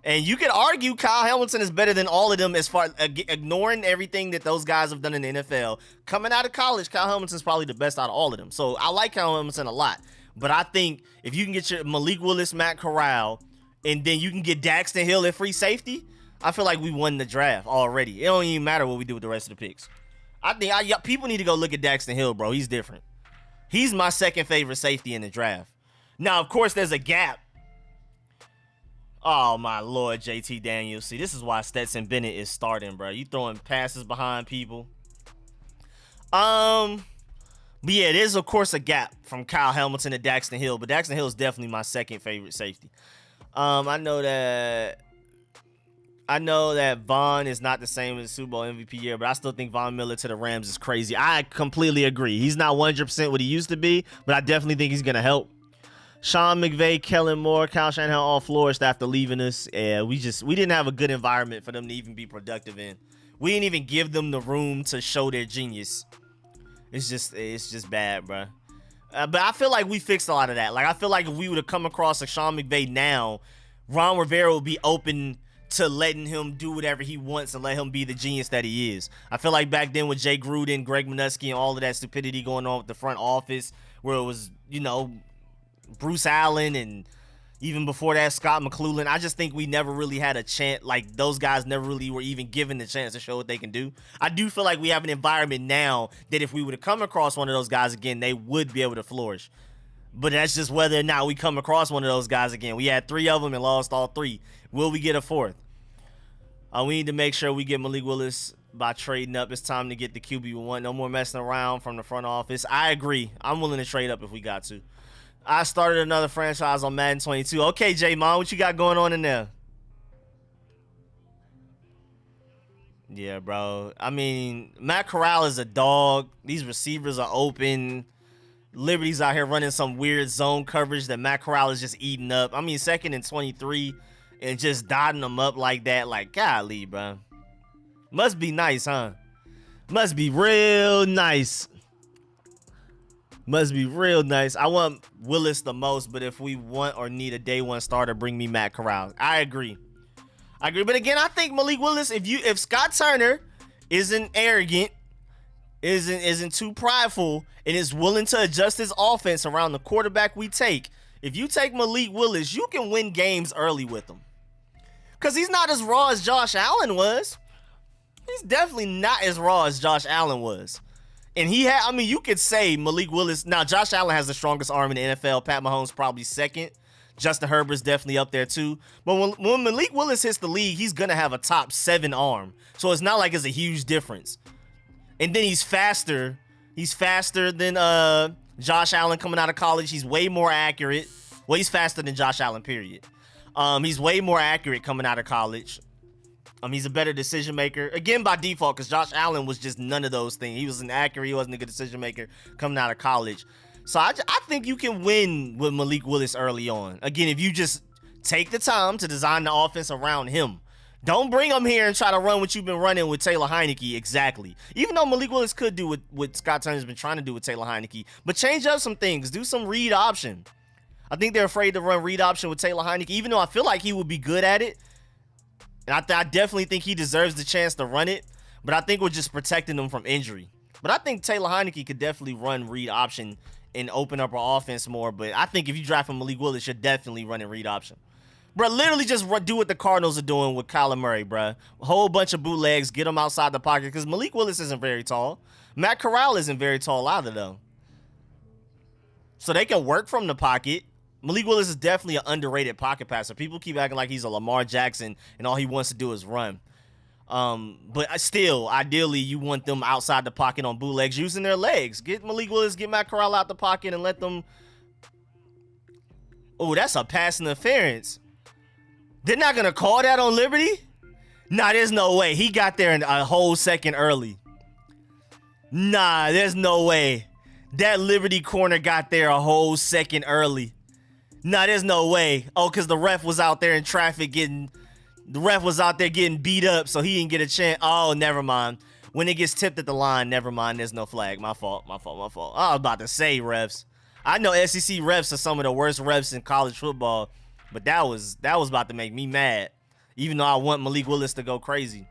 And you could argue Kyle Hamilton is better than all of them as far ignoring everything that those guys have done in the NFL. Coming out of college, Kyle Hamilton's probably the best out of all of them. So I like Kyle Hamilton a lot. But I think if you can get your Malik Willis, Matt Corral, and then you can get Daxton Hill at free safety, I feel like we won the draft already. It don't even matter what we do with the rest of the picks. I think people need to go look at Daxton Hill, bro. He's different. He's my 2nd favorite safety in the draft. Now, of course, there's a gap. Oh, my Lord, JT Daniels. See, this is why Stetson Bennett is starting, bro. You throwing passes behind people. But yeah, there's, of course, a gap from Kyle Hamilton to Daxton Hill. But Daxton Hill is definitely my 2nd favorite safety. I know that Vaughn is not the same as the Super Bowl MVP year, but I still think Von Miller to the Rams is crazy. I completely agree. He's not 100% what he used to be, but I definitely think he's going to help. Sean McVay, Kellen Moore, Kyle Shanahan all flourished after leaving us. Yeah, we didn't have a good environment for them to even be productive in. We didn't even give them the room to show their genius. It's just bad, bro. But I feel like we fixed a lot of that. I feel like if we would have come across a Sean McVay now, Ron Rivera would be open to letting him do whatever he wants and let him be the genius that he is. I feel like back then with Jay Gruden, Greg Minuski, and all of that stupidity going on with the front office, where it was, Bruce Allen and even before that, Scott McClellan, I just think we never really had a chance. Those guys never really were even given the chance to show what they can do. I do feel like we have an environment now that if we would have come across one of those guys again, they would be able to flourish. But that's just whether or not we come across one of those guys again. We had 3 of them and lost all 3. Will we get a 4th? We need to make sure we get Malik Willis by trading up. It's time to get the QB we want. No more messing around from the front office. I agree. I'm willing to trade up if we got to. I started another franchise on Madden 22. Okay, J-Mon, what you got going on in there? Yeah, bro. I mean, Matt Corral is a dog. These receivers are open. Liberty's out here running some weird zone coverage that Matt Corral is just eating up. I mean, 2nd and 23 and just dotting them up like that. Like, golly, bro. Must be nice, huh? Must be real nice. Must be real nice. I want Willis the most, but if we want or need a day one starter, bring me Matt Corral. I agree. But again, I think Malik Willis, if Scott Turner isn't arrogant, isn't too prideful, and is willing to adjust his offense around the quarterback we take, if you take Malik Willis, you can win games early with him. Because he's not as raw as Josh Allen was. He's definitely not as raw as Josh Allen was. And you could say Malik Willis. Now, Josh Allen has the strongest arm in the NFL. Pat Mahomes probably second. Justin Herbert's definitely up there too. But when Malik Willis hits the league, he's going to have a top 7 arm. So it's not like it's a huge difference. And then he's faster. He's faster than Josh Allen coming out of college. He's way more accurate. Well, he's faster than Josh Allen, period. He's way more accurate coming out of college. He's a better decision maker. Again, by default, because Josh Allen was just none of those things. He was inaccurate. He wasn't a good decision maker coming out of college. So I think you can win with Malik Willis early on. Again, if you just take the time to design the offense around him. Don't bring him here and try to run what you've been running with Taylor Heineke. Exactly. Even though Malik Willis could do what Scott Turner's been trying to do with Taylor Heineke. But change up some things. Do some read option. I think they're afraid to run read option with Taylor Heineke, even though I feel like he would be good at it. And I definitely think he deserves the chance to run it. But I think we're just protecting him from injury. But I think Taylor Heineke could definitely run read option and open up our offense more. But I think if you draft from Malik Willis, you're definitely running read option. Bro, literally just do what the Cardinals are doing with Kyler Murray, bro. A whole bunch of bootlegs, get him outside the pocket. Because Malik Willis isn't very tall. Matt Corral isn't very tall either, though. So they can work from the pocket. Malik Willis is definitely an underrated pocket passer. People keep acting like he's a Lamar Jackson and all he wants to do is run. But still, ideally, you want them outside the pocket on bootlegs using their legs. Get Malik Willis, get Matt Corral out the pocket and let them... Oh, that's a pass interference. They're not going to call that on Liberty? Nah, there's no way. He got there in a whole second early. Nah, there's no way. That Liberty corner got there a whole second early. Nah, there's no way. Oh, because the ref was out there in traffic getting beat up, so he didn't get a chance. Oh, never mind. When it gets tipped at the line, never mind. There's no flag. My fault. I was about to say refs. I know SEC refs are some of the worst refs in college football, but that was about to make me mad, even though I want Malik Willis to go crazy.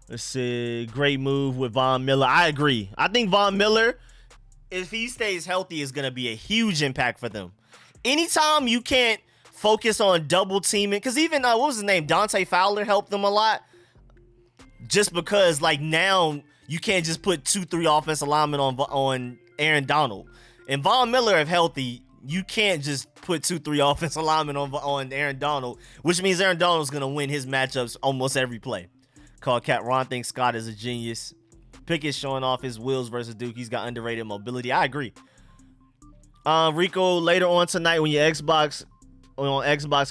Let's see. Great move with Von Miller. I agree. I think Von Miller, if he stays healthy, is going to be a huge impact for them. Anytime you can't focus on double teaming, because even, what was his name? Dante Fowler helped them a lot. Just because, like, now you can't just put 2-3 offensive linemen on Aaron Donald. And Von Miller, if healthy, you can't just put 2-3 offensive linemen on Aaron Donald, which means Aaron Donald's going to win his matchups almost every play. Call Cat Ron thinks Scott is a genius. Pickett's showing off his wheels versus Duke. He's got underrated mobility. I agree. Rico, later on tonight when your Xbox,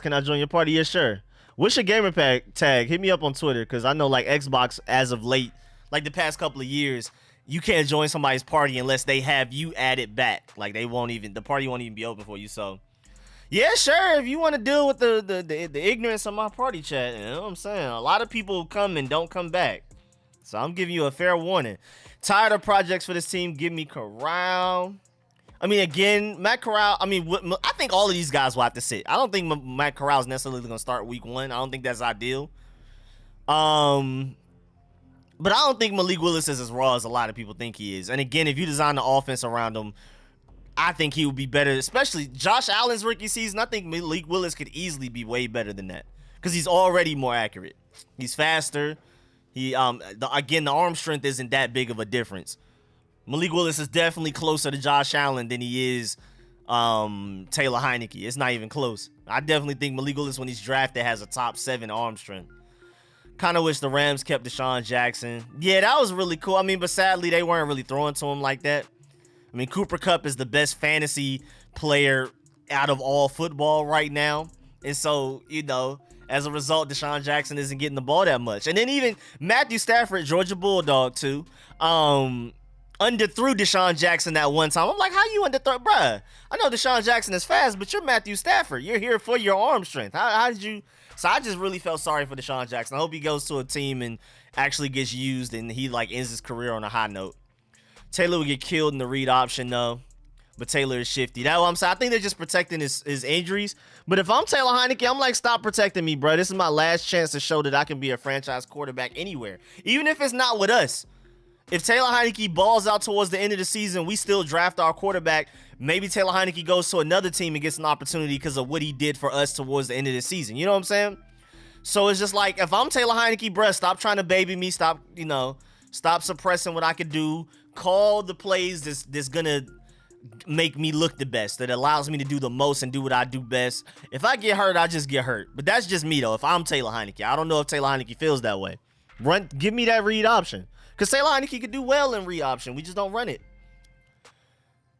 can I join your party? Yeah, sure. What's your gamer tag? Hit me up on Twitter, because I know like Xbox as of late, like the past couple of years, you can't join somebody's party unless they have you added back. Like the party won't even be open for you. So yeah, sure. If you want to deal with the ignorance of my party chat, you know what I'm saying? A lot of people come and don't come back. So I'm giving you a fair warning. Tired of projects for this team. Give me Corral. I mean, again, Matt Corral, I think all of these guys will have to sit. I don't think Matt Corral is necessarily going to start week 1. I don't think that's ideal. But I don't think Malik Willis is as raw as a lot of people think he is. And again, if you design the offense around him, I think he would be better, especially Josh Allen's rookie season. I think Malik Willis could easily be way better than that because he's already more accurate. He's faster. The arm strength isn't that big of a difference. Malik Willis is definitely closer to Josh Allen than he is Taylor Heineke. It's not even close. I definitely think Malik Willis, when he's drafted, has a top 7 arm strength. Kind of wish the Rams kept Deshaun Jackson. Yeah, that was really cool. I mean, but sadly, they weren't really throwing to him like that. I mean, Cooper Kupp is the best fantasy player out of all football right now. And so, you know, as a result, Deshaun Jackson isn't getting the ball that much. And then even Matthew Stafford, Georgia Bulldog, too, underthrew Deshaun Jackson that one time. I'm like, how you underthrow? Bruh, I know Deshaun Jackson is fast, but you're Matthew Stafford. You're here for your arm strength. How did you... So I just really felt sorry for Deshaun Jackson. I hope he goes to a team and actually gets used and he like ends his career on a high note. Taylor would get killed in the read option though, but Taylor is shifty. That's what I'm saying. I think they're just protecting his injuries. But if I'm Taylor Heinicke, I'm like, stop protecting me, bro. This is my last chance to show that I can be a franchise quarterback anywhere, even if it's not with us. If Taylor Heinicke balls out towards the end of the season, we still draft our quarterback. Maybe Taylor Heinicke goes to another team and gets an opportunity because of what he did for us towards the end of the season. You know what I'm saying? So it's just like, if I'm Taylor Heinicke, bruh, stop trying to baby me. Stop, stop suppressing what I could do. Call the plays that's going to make me look the best, that allows me to do the most and do what I do best. If I get hurt, I just get hurt. But that's just me, though, if I'm Taylor Heinicke. I don't know if Taylor Heinicke feels that way. Give me that read option. Because Taylor Heinicke could do well in read option. We just don't run it.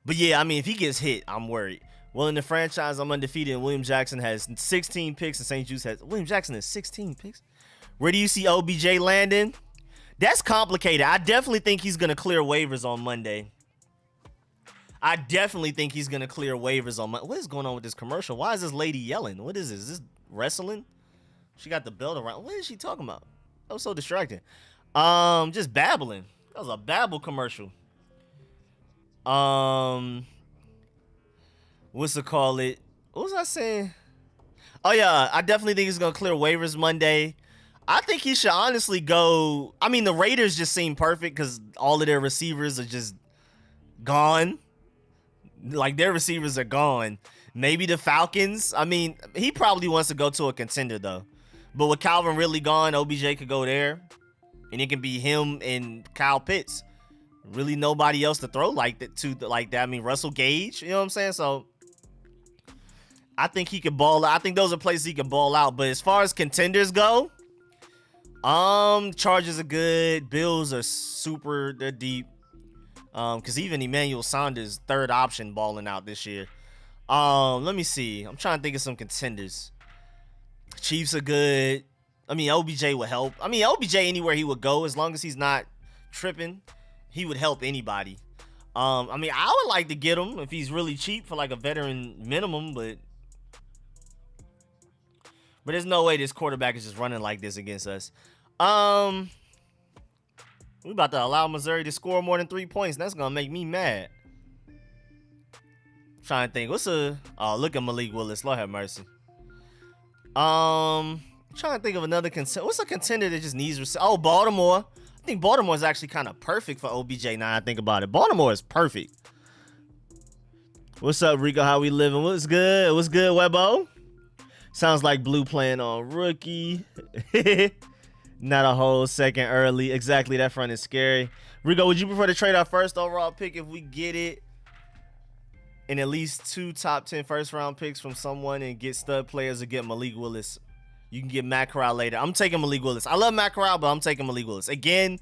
But yeah, I mean, if he gets hit, I'm worried. Well, in the franchise, I'm undefeated, and William Jackson has 16 picks, and St. Juice has... William Jackson has 16 picks? Where do you see OBJ landing? That's complicated. I definitely think he's going to clear waivers on Monday. What is going on with this commercial? Why is this lady yelling? What is this? Is this wrestling? She got the belt around. What is she talking about? That was so distracting. Just babbling. That was a babble commercial. What's it call it? What was I saying? Oh yeah, I definitely think he's gonna clear waivers Monday. I think he should honestly go. I mean, the Raiders just seem perfect because all of their receivers are just gone. Like, their receivers are gone. Maybe the Falcons. I mean, he probably wants to go to a contender though. But with Calvin Ridley gone, OBJ could go there. And it can be him and Kyle Pitts. Really nobody else to throw like that. I mean, Russell Gage, you know what I'm saying? So I think he could ball out. I think those are places he could ball out. But as far as contenders go, Chargers are good. Bills are they're deep. Because even Emmanuel Sanders, third option, balling out this year. Let me see. I'm trying to think of some contenders. Chiefs are good. I mean, OBJ would help. I mean, OBJ anywhere he would go, as long as he's not tripping, he would help anybody. I mean, I would like to get him if he's really cheap for like a veteran minimum, but there's no way this quarterback is just running like this against us. We about to allow Missouri to score more than 3 points. That's gonna make me mad. I'm trying to think. Look at Malik Willis. Lord have mercy. Trying to think of another contender. What's a contender that just needs Baltimore. I think Baltimore is actually kind of perfect for OBJ now I think about it. Baltimore is perfect. What's up, Rico? How we living? What's good? What's good, Webbo? Sounds like Blue playing on rookie. Not a whole second early. Exactly, that front is scary. Rico, would you prefer to trade our first overall pick if we get it? And at least 2 top 10 first round picks from someone and get stud players or get Malik Willis? You can get Matt Corral later. I'm taking Malik Willis. I love Matt Corral, but I'm taking Malik Willis. Again,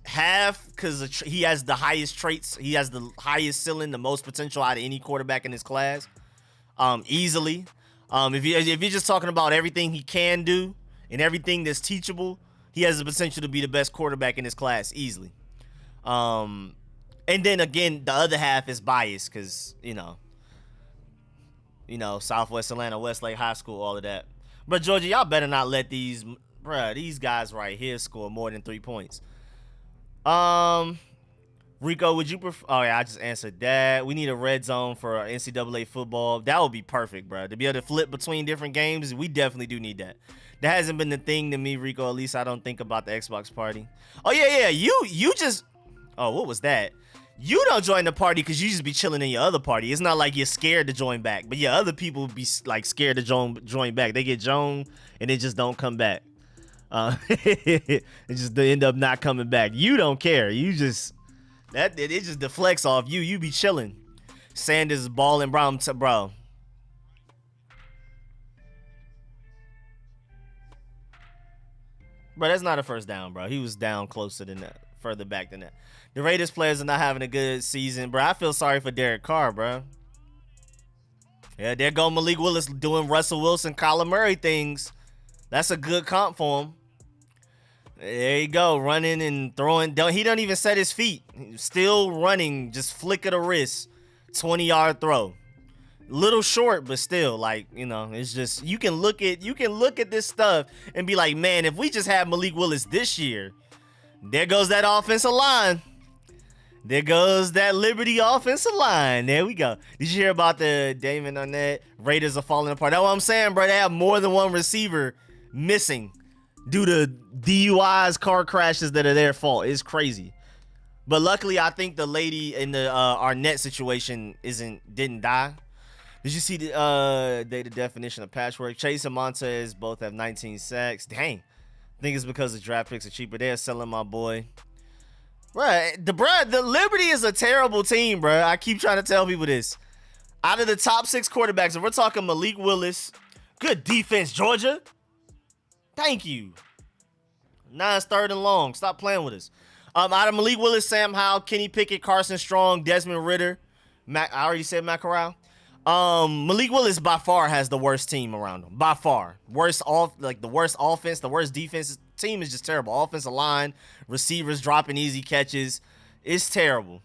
because he has the highest traits. He has the highest ceiling, the most potential out of any quarterback in his class. Easily. If you're just talking about everything he can do and everything that's teachable, he has the potential to be the best quarterback in his class easily. And then again, the other half is biased because, Southwest Atlanta, Westlake High School, all of that. But Georgia, y'all better not let these guys right here score more than 3 points. Rico, would you prefer? Oh yeah, I just answered that. We need a red zone for NCAA football. That would be perfect, bro. To be able to flip between different games, we definitely do need that. That hasn't been the thing to me, Rico. At least I don't think about the Xbox party. Oh yeah. You just. Oh, what was that? You don't join the party because you just be chilling in your other party. It's not like you're scared to join back. But yeah, other people be like scared to join back. They get joined and they just don't come back. They end up not coming back. You don't care. You just it just deflects off you. You be chilling. Sanders is balling, bro. Bro, that's not a first down, bro. He was down closer than that, further back than that. The Raiders players are not having a good season, bro. I feel sorry for Derek Carr, bro. Yeah, there go Malik Willis doing Russell Wilson, Kyler Murray things. That's a good comp for him. There you go, running and throwing. He don't even set his feet. Still running, just flick of the wrist. 20-yard throw. Little short, but still, like, you know, it's just, you can look at this stuff and be like, man, if we just had Malik Willis this year, there goes that offensive line. There goes that Liberty offensive line. There we go. Did you hear about the Damon Arnett? Raiders are falling apart. That's what I'm saying, bro. They have more than one receiver missing due to DUIs, car crashes that are their fault. It's crazy. But luckily, I think the lady in the Arnett situation didn't die. Did you see the data definition of patchwork? Chase and Montez both have 19 sacks. Dang. I think it's because the draft picks are cheaper. They're selling my boy. The Liberty is a terrible team, bro. I keep trying to tell people this. Out of the top 6 quarterbacks, if we're talking Malik Willis, good defense, Georgia. Thank you. 9's third and long. Stop playing with us. Out of Malik Willis, Sam Howell, Kenny Pickett, Carson Strong, Desmond Ridder. I already said Matt Corral. Malik Willis by far has the worst team around him. By far. The worst offense, the worst defense. Team is just terrible. Offensive line, receivers dropping easy catches. It's terrible.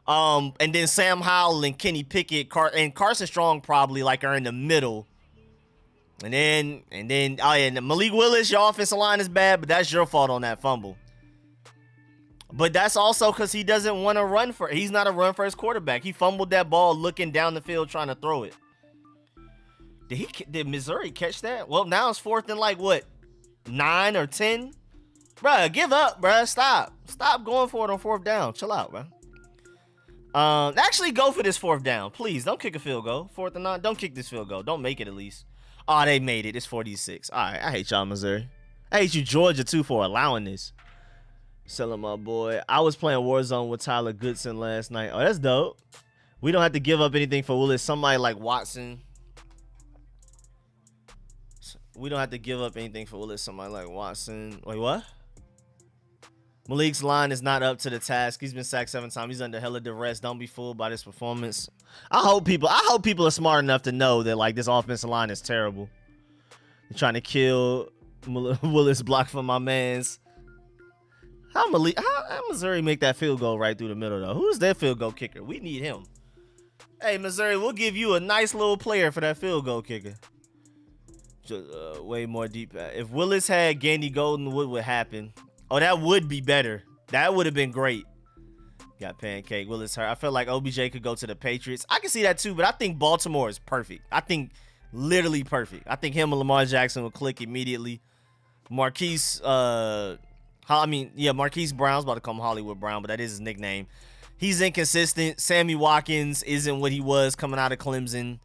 And then Sam Howell and Kenny Pickett and Carson Strong probably like are in the middle. And then Malik Willis, your offensive line is bad, but that's your fault on that fumble. But that's also because he doesn't want to run for it. He's not a run-first quarterback. He fumbled that ball looking down the field trying to throw it. Did Missouri catch that? Well, now it's 4th and like, what, 9 or 10? Bruh, give up, bruh. Stop going for it on 4th down. Chill out, bruh. Actually, go for this 4th down. Please, don't kick a field goal. 4th and 9, don't kick this field goal. Don't make it at least. Oh, they made it. It's 46. All right, I hate y'all, Missouri. I hate you, Georgia, too, for allowing this. Selling my boy. I was playing Warzone with Tyler Goodson last night. Oh, that's dope. We don't have to give up anything for Willis. Somebody like Watson. We don't have to give up anything for Willis. Somebody like Watson. Wait, what? Malik's line is not up to the task. He's been sacked 7 times. He's under hella duress. Don't be fooled by this performance. I hope people are smart enough to know that like this offensive line is terrible. They're trying to kill Willis block for my mans. How Missouri make that field goal right through the middle, though? Who's their field goal kicker? We need him. Hey, Missouri, we'll give you a nice little player for that field goal kicker. Just way more deep. If Willis had Gandy Golden, what would happen? Oh, that would be better. That would have been great. Got pancake. Willis hurt. I feel like OBJ could go to the Patriots. I can see that, too, but I think Baltimore is perfect. I think literally perfect. I think him and Lamar Jackson will click immediately. Marquise Brown's about to call him Hollywood Brown, but that is his nickname. He's inconsistent. Sammy Watkins isn't what he was coming out of Clemson.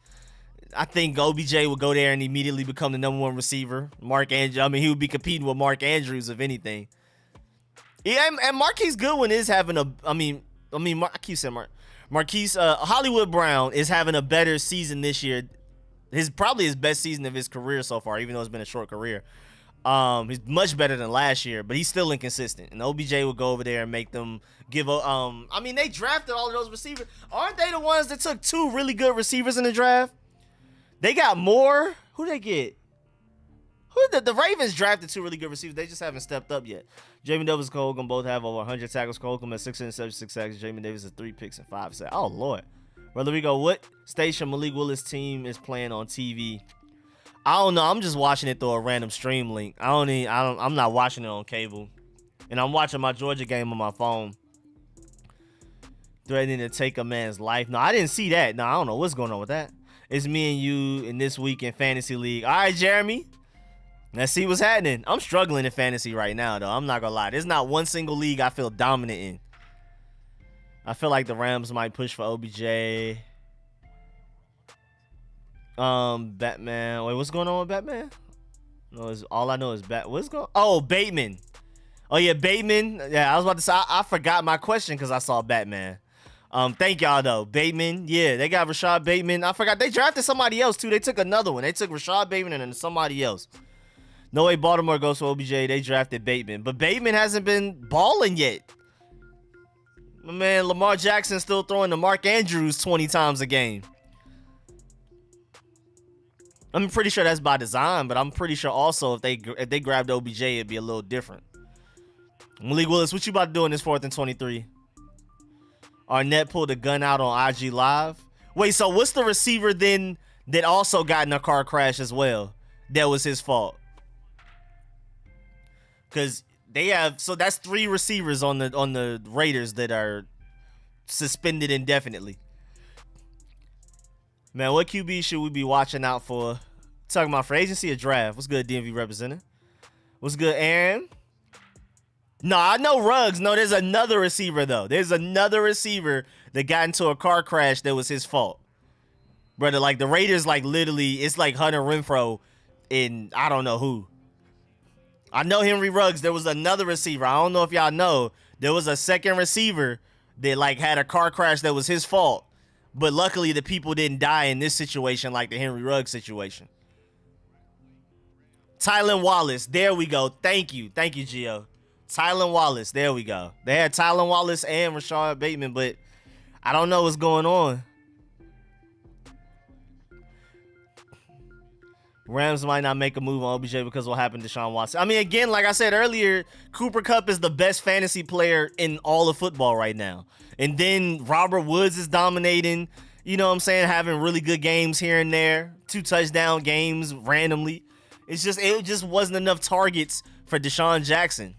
I think OBJ will go there and immediately become the number 1 receiver. He would be competing with Mark Andrews, if anything. Yeah, and Marquise Goodwin is having I keep saying Marquise Hollywood Brown is having a better season this year. Probably his best season of his career so far, even though it's been a short career. He's much better than last year, but he's still inconsistent. And OBJ will go over there and make them give a they drafted all of those receivers. Aren't they the ones that took 2 really good receivers in the draft? They got more. Who they get? The Ravens drafted 2 really good receivers. They just haven't stepped up yet. Jamin Davis and Cole Holcomb both have over 100 tackles. Cole Holcomb has 676 sacks. Jamin Davis has 3 picks and 5 sacks. Oh Lord. Brother Rico, what station Malik Willis' team is playing on TV? I don't know. I'm just watching it through a random stream link. I'm not watching it on cable. And I'm watching my Georgia game on my phone. Threatening to take a man's life. No, I didn't see that. No, I don't know what's going on with that. It's me and you in this week in Fantasy League. All right, Jeremy. Let's see what's happening. I'm struggling in fantasy right now, though. I'm not going to lie. There's not one single league I feel dominant in. I feel like the Rams might push for OBJ. Batman. Wait, what's going on with Batman? No, all I know is what's going? Oh, Bateman. Oh yeah, Bateman. Yeah, I was about to say I forgot my question because I saw Batman. Thank y'all though. Bateman. Yeah, they got Rashad Bateman. I forgot they drafted somebody else too. They took another one. They took Rashad Bateman and then somebody else. No way Baltimore goes for OBJ. They drafted Bateman. But Bateman hasn't been balling yet. My man, Lamar Jackson's still throwing to Mark Andrews 20 times a game. I'm pretty sure that's by design, but I'm pretty sure also if they grabbed OBJ, it'd be a little different. Malik Willis, what you about to do in this 4th and 23? Arnett pulled a gun out on IG Live. Wait, so what's the receiver then that also got in a car crash as well? That was his fault. Because they have, so that's 3 receivers on the Raiders that are suspended indefinitely. Man, what QB should we be watching out for? Talking about free agency or draft? What's good, DMV representative? What's good, Aaron? No, I know Ruggs. No, there's another receiver, though. There's another receiver that got into a car crash that was his fault. Brother, like, the Raiders, like, literally, it's like Hunter Renfrow and I don't know who. I know Henry Ruggs. There was another receiver. I don't know if y'all know. There was a second receiver that, like, had a car crash that was his fault. But luckily, the people didn't die in this situation like the Henry Ruggs situation. Tylan Wallace. There we go. Thank you. Thank you, Gio. Tylan Wallace. There we go. They had Tylan Wallace and Rashad Bateman, but I don't know what's going on. Rams might not make a move on OBJ because of what happened to Deshaun Watson. I mean, again, like I said earlier, Cooper Kupp is the best fantasy player in all of football right now. And then Robert Woods is dominating, you know what I'm saying, having really good games here and there. 2 touchdown games randomly. It just wasn't enough targets for Deshaun Jackson.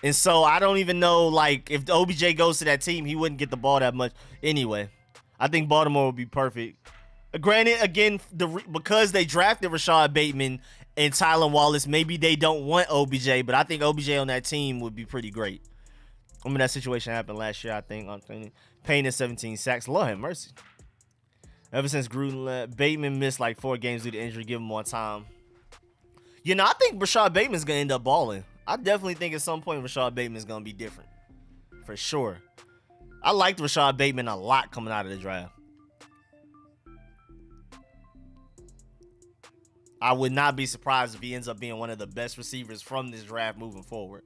And so I don't even know, like, if OBJ goes to that team, he wouldn't get the ball that much anyway. I think Baltimore would be perfect. Granted, again, because they drafted Rashad Bateman and Tylan Wallace, maybe they don't want OBJ, but I think OBJ on that team would be pretty great. I mean, that situation happened last year, I think. Payne is 17 sacks. Lord have mercy. Ever since Gruden left, Bateman missed like 4 games due to injury. Give him more time. You know, I think Rashad Bateman's going to end up balling. I definitely think at some point Rashad Bateman's going to be different. For sure. I liked Rashad Bateman a lot coming out of the draft. I would not be surprised if he ends up being one of the best receivers from this draft moving forward.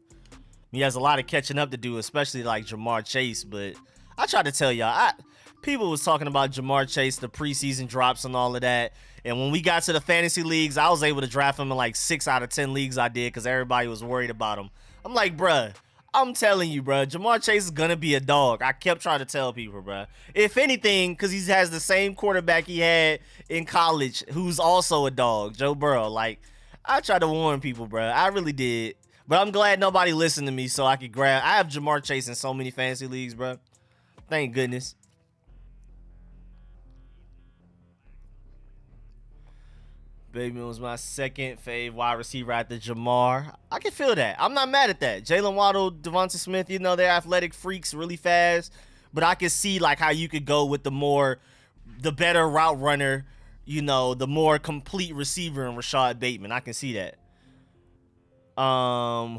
He has a lot of catching up to do, especially like Jamar Chase. But I tried to tell y'all, people was talking about Jamar Chase, the preseason drops and all of that. And when we got to the fantasy leagues, I was able to draft him in like 6 out of 10 leagues I did because everybody was worried about him. I'm like, bruh, I'm telling you, bruh, Jamar Chase is going to be a dog. I kept trying to tell people, bruh. If anything, because he has the same quarterback he had in college, who's also a dog, Joe Burrow. Like, I tried to warn people, bruh. I really did. But I'm glad nobody listened to me so I could grab. I have Jamar Chase in so many fantasy leagues, bruh. Thank goodness. Bateman was my second fave wide receiver after Jamar. I can feel that. I'm not mad at that. Jalen Waddle, Devonta Smith, you know, they're athletic freaks, really fast. But I can see like how you could go with the better route runner, you know, the more complete receiver in Rashad Bateman. I can see that.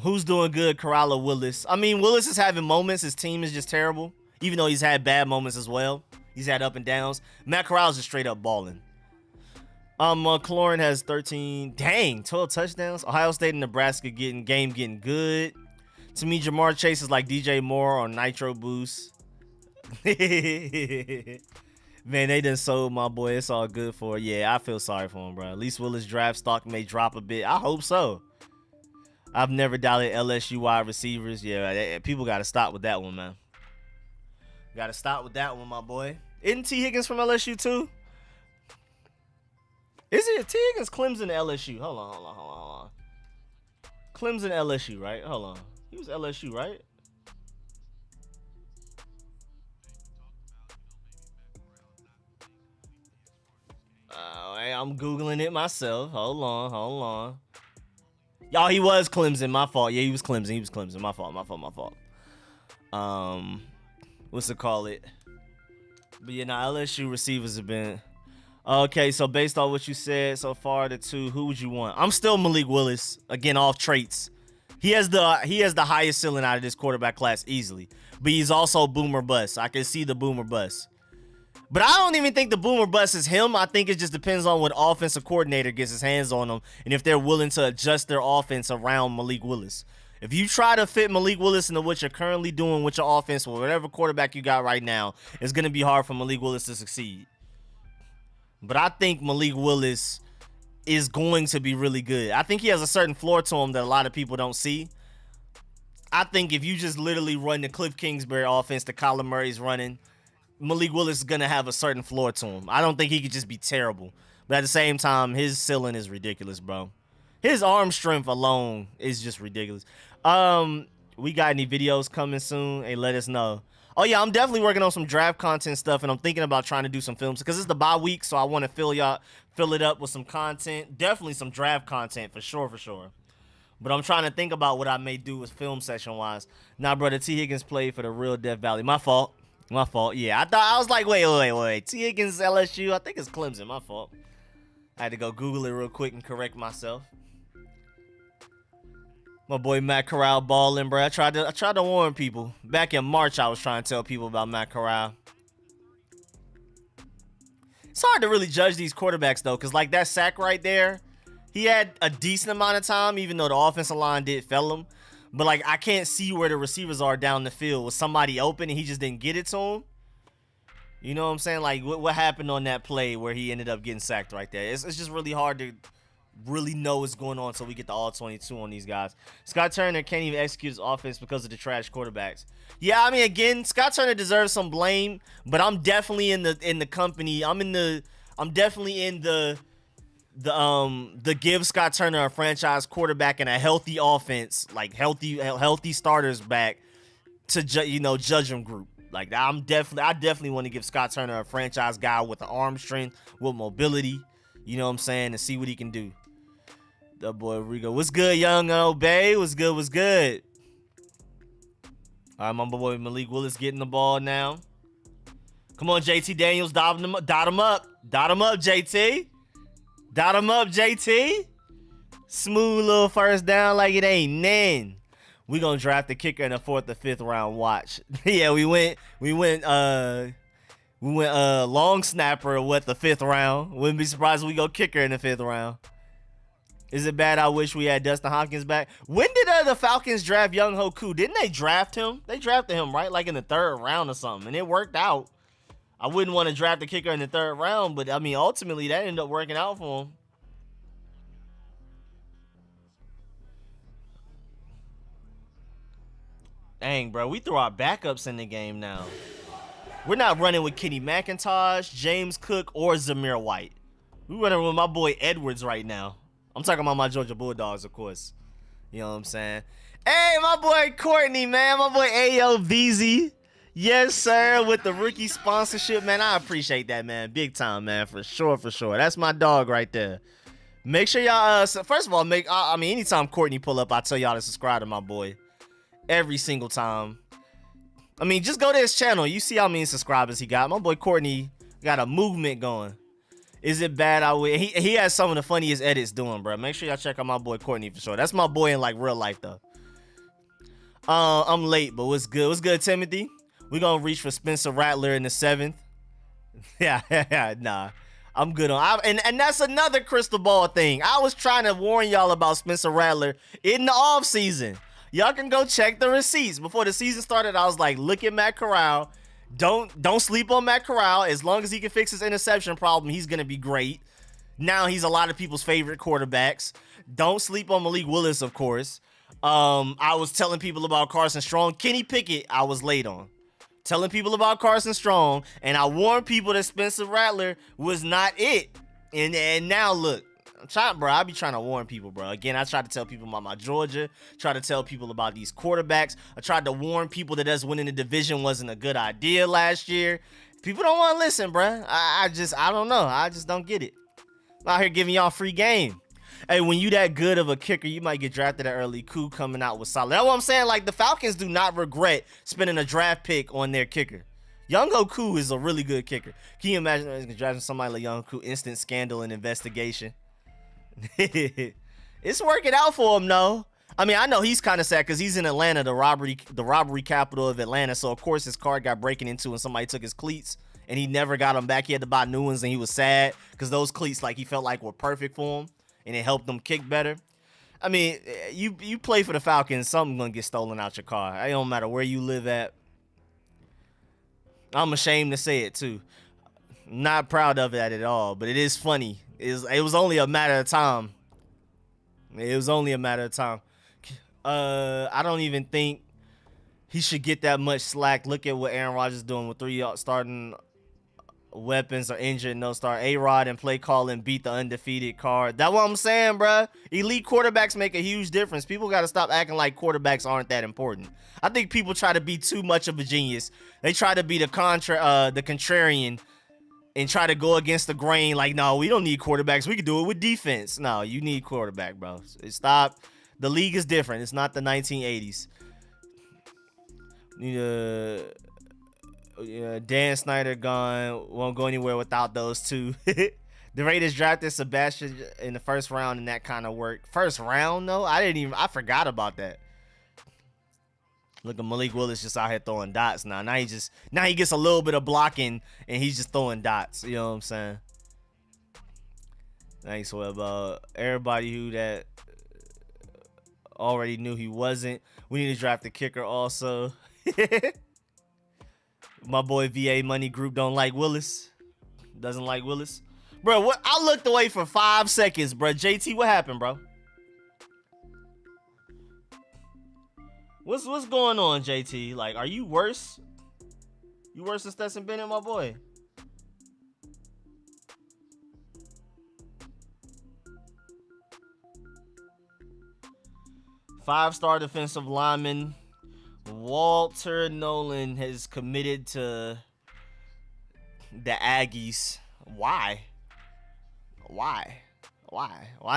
Who's doing good? Corral or Willis? I mean, Willis is having moments. His team is just terrible. Even though he's had bad moments as well. He's had up and downs. Matt Corral's just straight up balling. McLaurin has 12 touchdowns. Ohio State and Nebraska getting good. To me, Jamar Chase is like DJ Moore on Nitro Boost. Man, they done sold my boy. It's all good for it. Yeah, I feel sorry for him, bro. At least Willis draft stock may drop a bit. I hope so. I've never doubted LSU wide receivers. Yeah, people got to stop with that one, man. Got to stop with that one, my boy. Isn't T. Higgins from LSU too? Is it T. Higgins, Clemson, LSU? Hold on. Clemson, LSU, right? Hold on. He was LSU, right? I'm Googling it myself. Hold on. Y'all, he was Clemson. My fault. Yeah, he was Clemson. My fault. What's it call it? But yeah, now LSU receivers have been... Okay, so based on what you said so far, the 2, who would you want? I'm still Malik Willis. Again, off traits. He has the highest ceiling out of this quarterback class easily. But he's also boomer bust. I can see the boomer bust. But I don't even think the boomer bust is him. I think it just depends on what offensive coordinator gets his hands on them and if they're willing to adjust their offense around Malik Willis. If you try to fit Malik Willis into what you're currently doing with your offense or whatever quarterback you got right now, it's going to be hard for Malik Willis to succeed. But I think Malik Willis is going to be really good. I think he has a certain floor to him that a lot of people don't see. I think if you just literally run the Cliff Kingsbury offense that Kyler Murray's running, Malik Willis is going to have a certain floor to him. I don't think he could just be terrible. But at the same time, his ceiling is ridiculous, bro. His arm strength alone is just ridiculous. We got any videos coming soon? Hey, let us know. Oh, yeah, I'm definitely working on some draft content stuff, and I'm thinking about trying to do some films because it's the bye week, so I want to fill it up with some content. Definitely some draft content for sure, But I'm trying to think about what I may do with film session-wise. Nah, brother, T. Higgins played for the real Death Valley. My fault. Yeah, I was like, wait. T. Higgins, LSU. I think it's Clemson. My fault. I had to go Google it real quick and correct myself. My boy Matt Corral balling, bro. I tried to warn people. Back in March, I was trying to tell people about Matt Corral. It's hard to really judge these quarterbacks, though, because, like, that sack right there, he had a decent amount of time, even though the offensive line did fail him. But, like, I can't see where the receivers are down the field. Was somebody open and he just didn't get it to him? You know what I'm saying? Like, what happened on that play where he ended up getting sacked right there? It's just really hard to really know what's going on until we get the all-22 on these guys. Scott Turner can't even execute his offense because of the trash quarterbacks. Yeah, I mean, again, Scott Turner deserves some blame, but I'm definitely in the company. I'm definitely in the give Scott Turner a franchise quarterback and a healthy offense, like healthy starters back to judge him group. Like I definitely want to give Scott Turner a franchise guy with the arm strength, with mobility, you know what I'm saying, and see what he can do. The boy Rico, what's good, young Obey? What's good? All right, my boy Malik Willis getting the ball now. Come on, JT Daniels, dot him up, JT. Dot him up, JT. Smooth little first down like it ain't none. We gonna draft the kicker in the 4th or 5th round. Watch. Yeah, we went long snapper with the 5th round. Wouldn't be surprised if we go kicker in the 5th round. Is it bad I wish we had Dustin Hopkins back? When did the Falcons draft Young Hoku? Didn't they draft him? They drafted him, right? Like in the 3rd round or something. And it worked out. I wouldn't want to draft the kicker in the 3rd round, but I mean, ultimately that ended up working out for him. Dang, bro, we threw our backups in the game now. We're not running with Kenny McIntosh, James Cook, or Zamir White. We're running with my boy Edwards right now. I'm talking about my Georgia Bulldogs, of course. You know what I'm saying? Hey, my boy Courtney, man. My boy Ayo BZ. Yes, sir, with the rookie sponsorship, man. I appreciate that, man. Big time, man, for sure. That's my dog right there. Make sure y'all, first of all, anytime Courtney pull up, I tell y'all to subscribe to my boy. Every single time. I mean, just go to his channel. You see how many subscribers he got. My boy Courtney got a movement going. Is it bad? He has some of the funniest edits doing, bro. Make sure y'all check out my boy Courtney for sure. That's my boy in like real life though. I'm late, but what's good? What's good, Timothy? We gonna reach for Spencer Rattler in the 7th. Yeah, nah. I'm good on. And that's another crystal ball thing. I was trying to warn y'all about Spencer Rattler in the off season. Y'all can go check the receipts. Before the season started, I was like, look at Matt Corral. Don't sleep on Matt Corral. As long as he can fix his interception problem, he's going to be great. Now he's a lot of people's favorite quarterbacks. Don't sleep on Malik Willis, of course. I was telling people about Carson Strong. Kenny Pickett, I was late on. Telling people about Carson Strong. And I warned people that Spencer Rattler was not it. And now look. I be trying to warn people, bro. Again, I tried to tell people about my Georgia. Try to tell people about these quarterbacks. I tried to warn people that us winning the division wasn't a good idea last year. People don't want to listen, bro. I don't know. I just don't get it. I'm out here giving y'all free game. Hey, when you that good of a kicker, you might get drafted at early. Coup coming out with solid. That's what I'm saying. Like, the Falcons do not regret spending a draft pick on their kicker. Young Hoku is a really good kicker. Can you imagine drafting somebody like Young Hoku? Instant scandal and investigation. It's working out for him, though. I mean, I know he's kind of sad because he's in Atlanta, the robbery capital of Atlanta. So of course his car got broken into and somebody took his cleats and he never got them back. He had to buy new ones, and he was sad because those cleats, like, he felt like were perfect for him, and it helped him kick better. I mean, you play for the Falcons, something's gonna get stolen out your car. It don't matter where you live at. I'm ashamed to say it too. Not proud of it at all, but it is funny. It was only a matter of time. It was only a matter of time. I don't even think he should get that much slack. Look at what Aaron Rodgers is doing with 3 starting weapons are injured, no start. A-Rod and play calling beat the undefeated card. That's what I'm saying, bruh. Elite quarterbacks make a huge difference. People got to stop acting like quarterbacks aren't that important. I think people try to be too much of a genius. They try to be the contrarian and try to go against the grain. Like, no, we don't need quarterbacks. We can do it with defense. No, you need quarterback, bro. Stop. The league is different. It's not the 1980s. Dan Snyder gone. Won't go anywhere without those two. The Raiders drafted Sebastian in the first round, and that kind of worked. First round, though? I forgot about that. Look at Malik Willis just out here throwing dots now. Now he gets a little bit of blocking, and he's just throwing dots. You know what I'm saying? Thanks, Web. Everybody who that already knew he wasn't. We need to draft the kicker also. My boy VA Money Group don't like Willis. Doesn't like Willis. Bro, what? I looked away for 5 seconds, bro. JT, what happened, bro? What's going on, JT? Like, are you worse? You worse than Stetson Bennett, my boy? Five-star defensive lineman Walter Nolan has committed to the Aggies. Why? Why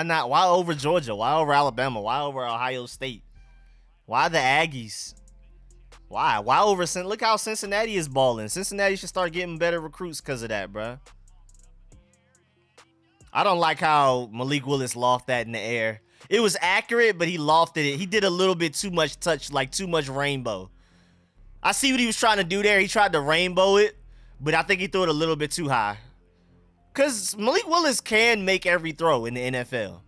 not? Why over Georgia? Why over Alabama? Why over Ohio State? Why the Aggies? Why over? Look how Cincinnati is balling. Cincinnati should start getting better recruits because of that, bro. I don't like how Malik Willis lofted that in the air. It was accurate, but he lofted it. He did a little bit too much touch, like too much rainbow. I see what he was trying to do there. He tried to rainbow it, but I think he threw it a little bit too high. Because Malik Willis can make every throw in the NFL.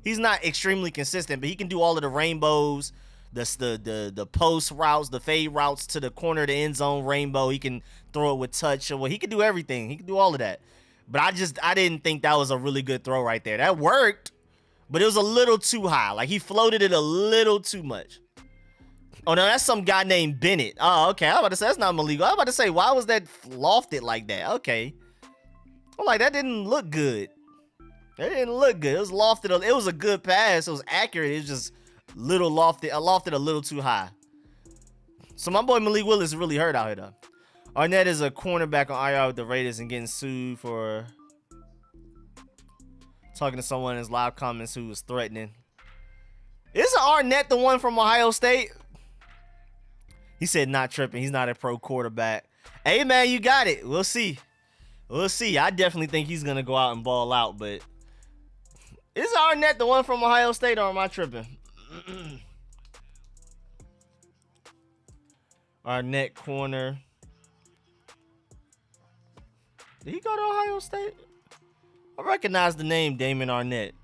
He's not extremely consistent, but he can do all of the rainbows, the post routes, the fade routes to the corner of the end zone rainbow. He can throw it with touch. Well, he can do everything. He can do all of that. But I didn't think that was a really good throw right there. That worked. But it was a little too high. Like, he floated it a little too much. Oh, no, that's some guy named Bennett. Oh, okay. I was about to say, that's not Malik. I was about to say, why was that lofted like that? Okay. I'm like, that didn't look good. That didn't look good. It was lofted. It was a good pass. It was accurate. It was just little lofted. I lofted a little too high. So my boy Malik Willis is really hurt out here, though. Arnett is a cornerback on IR with the Raiders and getting sued for talking to someone in his live comments who was threatening. Isn't Arnett the one from Ohio State? He said not tripping. He's not a pro quarterback. Hey, man, you got it. We'll see. We'll see. I definitely think he's going to go out and ball out, but is Arnett the one from Ohio State, or am I tripping? Arnett corner. Did he go to Ohio State? I recognize the name Damon Arnett.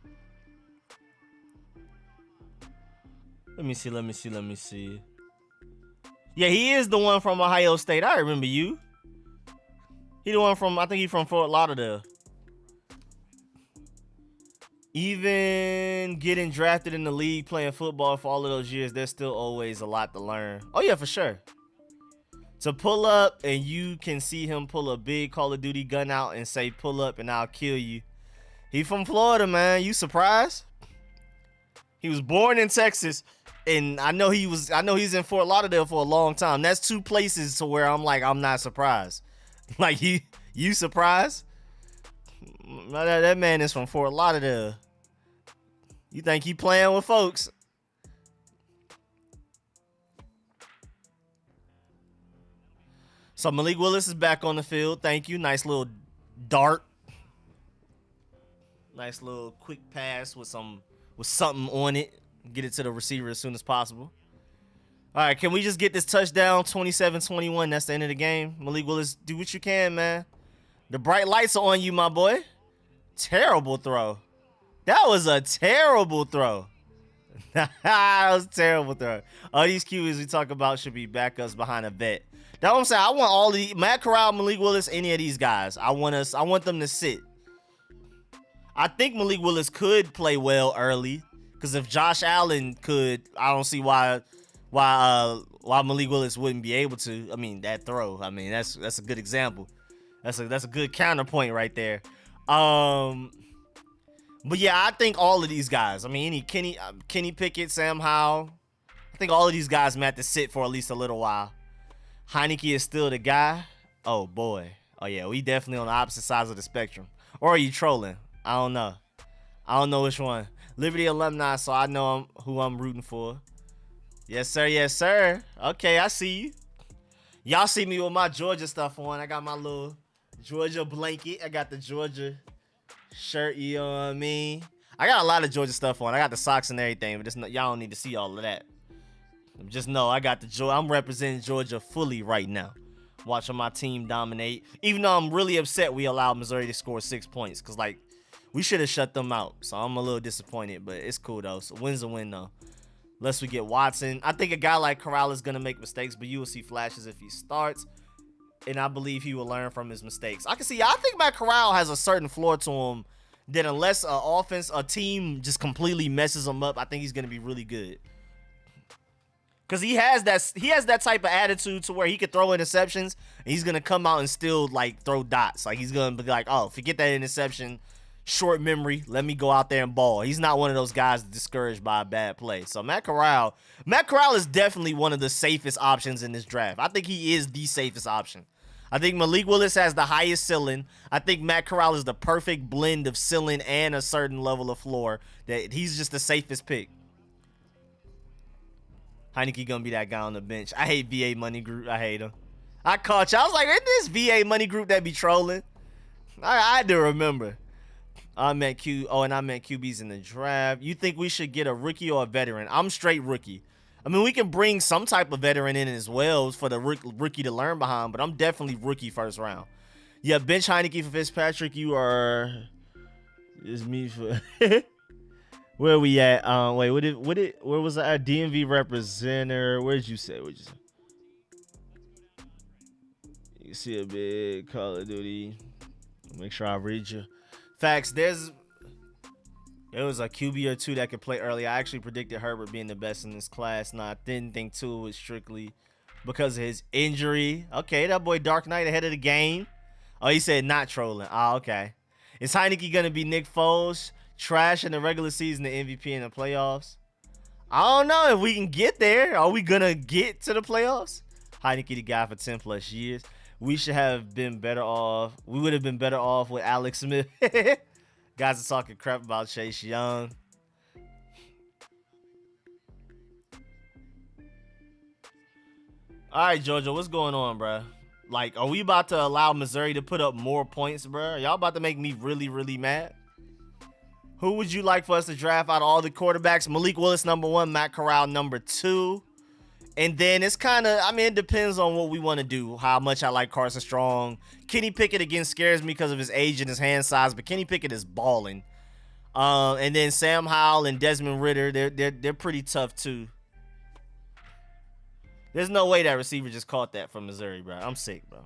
Let me see. Yeah, he is the one from Ohio State. I remember you. He the one from, I think he's from Fort Lauderdale. Even getting drafted in the league, playing football for all of those years, there's still always a lot to learn. Oh, yeah, for sure. To pull up, and you can see him pull a big Call of Duty gun out and say, pull up and I'll kill you. He from Florida, man. You surprised? He was born in Texas, and I know he's in Fort Lauderdale for a long time. That's two places to where I'm like, I'm not surprised. Like, you surprised? That man is from Fort Lauderdale. You think he playing with folks? So Malik Willis is back on the field. Thank you. Nice little dart. Nice little quick pass with something on it. Get it to the receiver as soon as possible. All right, can we just get this touchdown? 27-21. That's the end of the game. Malik Willis, do what you can, man. The bright lights are on you, my boy. Terrible throw. That was a terrible throw. That was a terrible throw. All these QBs we talk about should be backups behind a vet. That's what I'm saying. I want all the Matt Corral, Malik Willis, any of these guys. I want them to sit. I think Malik Willis could play well early, because if Josh Allen could, I don't see why Malik Willis wouldn't be able to. I mean, that throw. I mean, that's a good example. That's a good counterpoint right there. But yeah, I think all of these guys. I mean, Kenny Pickett, Sam Howell. I think all of these guys may have to sit for at least a little while. Heineke is still the guy. Oh boy. Oh yeah, we definitely on the opposite sides of the spectrum. Or are you trolling? I don't know. I don't know which one. Liberty alumni, so I know who I'm rooting for. Yes, sir. Yes, sir. Okay, I see you. Y'all see me with my Georgia stuff on. I got my little Georgia blanket. I got the Georgia shirt, you know what I mean? I got a lot of Georgia stuff on. I got the socks and everything, but y'all don't need to see all of that. Just know I got I'm representing Georgia fully right now. Watching my team dominate. Even though I'm really upset we allowed Missouri to score 6 points. Because, like, we should have shut them out. So I'm a little disappointed, but it's cool, though. So win's a win, though. Unless we get Watson. I think a guy like Corral is going to make mistakes, but you will see flashes if he starts. And I believe he will learn from his mistakes. I think Matt Corral has a certain floor to him that unless a team just completely messes him up, I think he's going to be really good. Because he has that type of attitude to where he could throw interceptions and he's going to come out and still, like, throw dots. Like, he's going to be like, oh, forget that interception. Short memory. Let me go out there and ball. He's not one of those guys discouraged by a bad play. So Matt Corral is definitely one of the safest options in this draft. I think he is the safest option. I think Malik Willis has the highest ceiling. I think Matt Corral is the perfect blend of ceiling and a certain level of floor. That he's just the safest pick. Heineke gonna be that guy on the bench. I hate VA Money Group. I hate him. I caught you. I was like, isn't this VA Money Group that be trolling? I do remember. I meant QBs in the draft. You think we should get a rookie or a veteran? I'm straight rookie. I mean, we can bring some type of veteran in as well for the rookie to learn behind, but I'm definitely rookie first round. Yeah, bench Heineke for Fitzpatrick. You are... It's me for... Where we at? Wait, where was our DMV representative? Where'd you say? You see a big Call of Duty. Make sure I read you. Facts. There was a QB or two that could play early. I actually predicted Herbert being the best in this class. No, I didn't think Tua was strictly because of his injury. Okay, that boy Dark Knight ahead of the game. Oh, he said not trolling. Oh, okay. Is Heineke gonna be Nick Foles? Trash in the regular season, the MVP in the playoffs? I don't know if we can get there. Are we gonna get to the playoffs? Heineke the guy for 10 plus years. We should have been better off. We would have been better off with Alex Smith. Guys are talking crap about Chase Young. All right, Georgia, what's going on, bro? Like, are we about to allow Missouri to put up more points, bro? Y'all about to make me really, really mad? Who would you like for us to draft out of all the quarterbacks? Malik Willis, number 1. Matt Corral, number 2. And then it's kind of, I mean, it depends on what we want to do, how much I like Carson Strong. Kenny Pickett, again, scares me because of his age and his hand size, but Kenny Pickett is balling. And then Sam Howell and Desmond Ridder, they're pretty tough, too. There's no way that receiver just caught that from Missouri, bro. I'm sick, bro.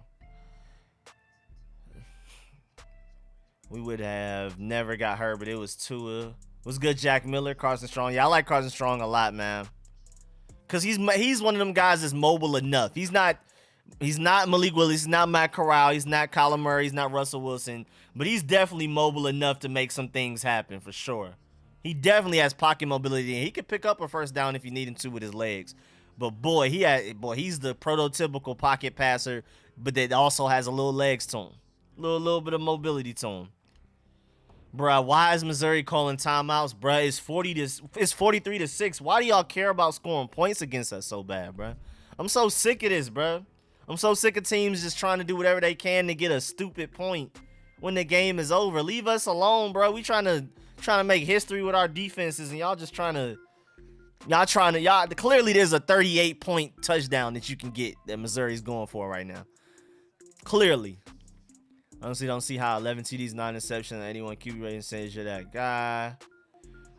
We would have never got her, but it was Tua. It was good, Jack Miller, Carson Strong. Yeah, I like Carson Strong a lot, man. Because he's one of them guys that's mobile enough. He's not Malik Willis. He's not Matt Corral. He's not Kyler Murray. He's not Russell Wilson. But he's definitely mobile enough to make some things happen, for sure. He definitely has pocket mobility, and he can pick up a first down if you need him to with his legs. But boy, he's the prototypical pocket passer, but that also has a little legs to him. Little bit of mobility to him. Bruh, why is Missouri calling timeouts? Bruh, it's 43-6. Why do y'all care about scoring points against us so bad, bruh? I'm so sick of this, bruh. I'm so sick of teams just trying to do whatever they can to get a stupid point when the game is over. Leave us alone, bro. We trying to make history with our defenses, and y'all just trying to Y'all trying to, y'all, clearly there's a 38-point touchdown that you can get that Missouri's going for right now. Clearly. Honestly, don't see how 11 TDs, 9 interceptions, 81 QB rating says you're that guy.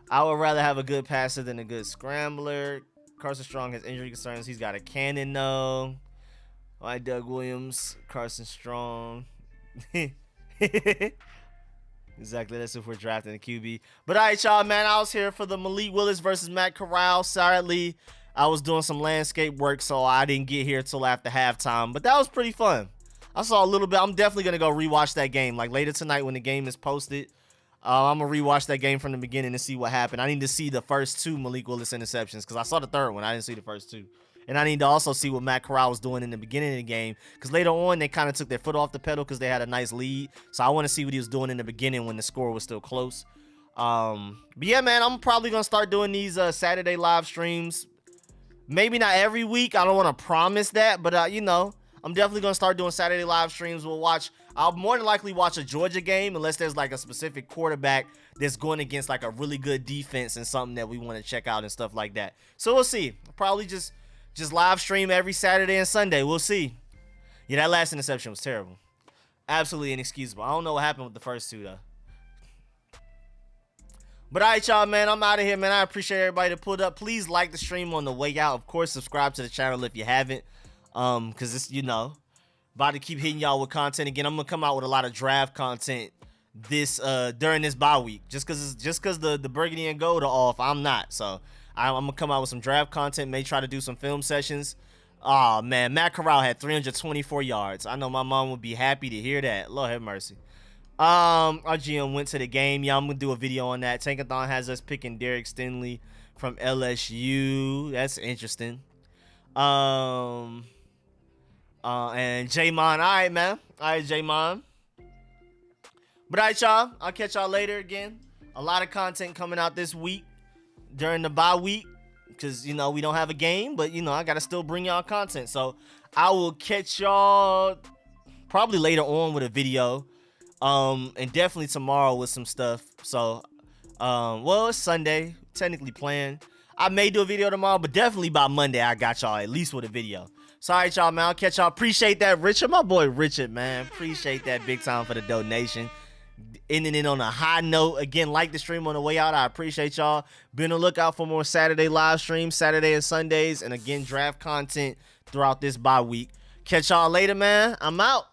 I would rather have a good passer than a good scrambler. Carson Strong has injury concerns. He's got a cannon, though. All right, Doug Williams, Carson Strong. Exactly, that's if we're drafting a QB. But all right, y'all, man, I was here for the Malik Willis versus Matt Corral. Sadly, I was doing some landscape work, so I didn't get here till after halftime. But that was pretty fun. I saw a little bit. I'm definitely going to go rewatch that game. Like later tonight when the game is posted, I'm going to rewatch that game from the beginning and see what happened. I need to see the first 2 Malik Willis interceptions because I saw the third one. I didn't see the first 2. And I need to also see what Matt Corral was doing in the beginning of the game because later on they kind of took their foot off the pedal because they had a nice lead. So I want to see what he was doing in the beginning when the score was still close. But yeah, man, I'm probably going to start doing these Saturday live streams. Maybe not every week. I don't want to promise that, but you know, I'm definitely going to start doing Saturday live streams. I'll more than likely watch a Georgia game unless there's like a specific quarterback that's going against like a really good defense and something that we want to check out and stuff like that. So we'll see. Probably just live stream every Saturday and Sunday. We'll see. Yeah, that last interception was terrible. Absolutely inexcusable. I don't know what happened with the first 2 though. But all right, y'all, man, I'm out of here, man. I appreciate everybody that pulled up. Please like the stream on the way out. Of course, subscribe to the channel if you haven't. Because it's, you know, about to keep hitting y'all with content again. I'm gonna come out with a lot of draft content this during this bye week. Just cause the burgundy and gold are off, I'm not. So I'm gonna come out with some draft content. May try to do some film sessions. Oh man, Matt Corral had 324 yards. I know my mom would be happy to hear that. Lord have mercy. Our GM went to the game. Yeah, I'm gonna do a video on that. Tankathon has us picking Derek Stingley from LSU. That's interesting. And J-Mon. All right, man. All right, J-Mon. But all right, y'all. I'll catch y'all later again. A lot of content coming out this week during the bye week because, you know, we don't have a game, but, you know, I got to still bring y'all content. So I will catch y'all probably later on with a video and definitely tomorrow with some stuff. So, well, it's Sunday, technically planned. I may do a video tomorrow, but definitely by Monday, I got y'all at least with a video. So, all right, y'all, man. I'll catch y'all. Appreciate that, Richard. My boy, Richard, man. Appreciate that big time for the donation. Ending it on a high note. Again, like the stream on the way out. I appreciate y'all. Be on the lookout for more Saturday live streams, Saturday and Sundays. And, again, draft content throughout this bye week. Catch y'all later, man. I'm out.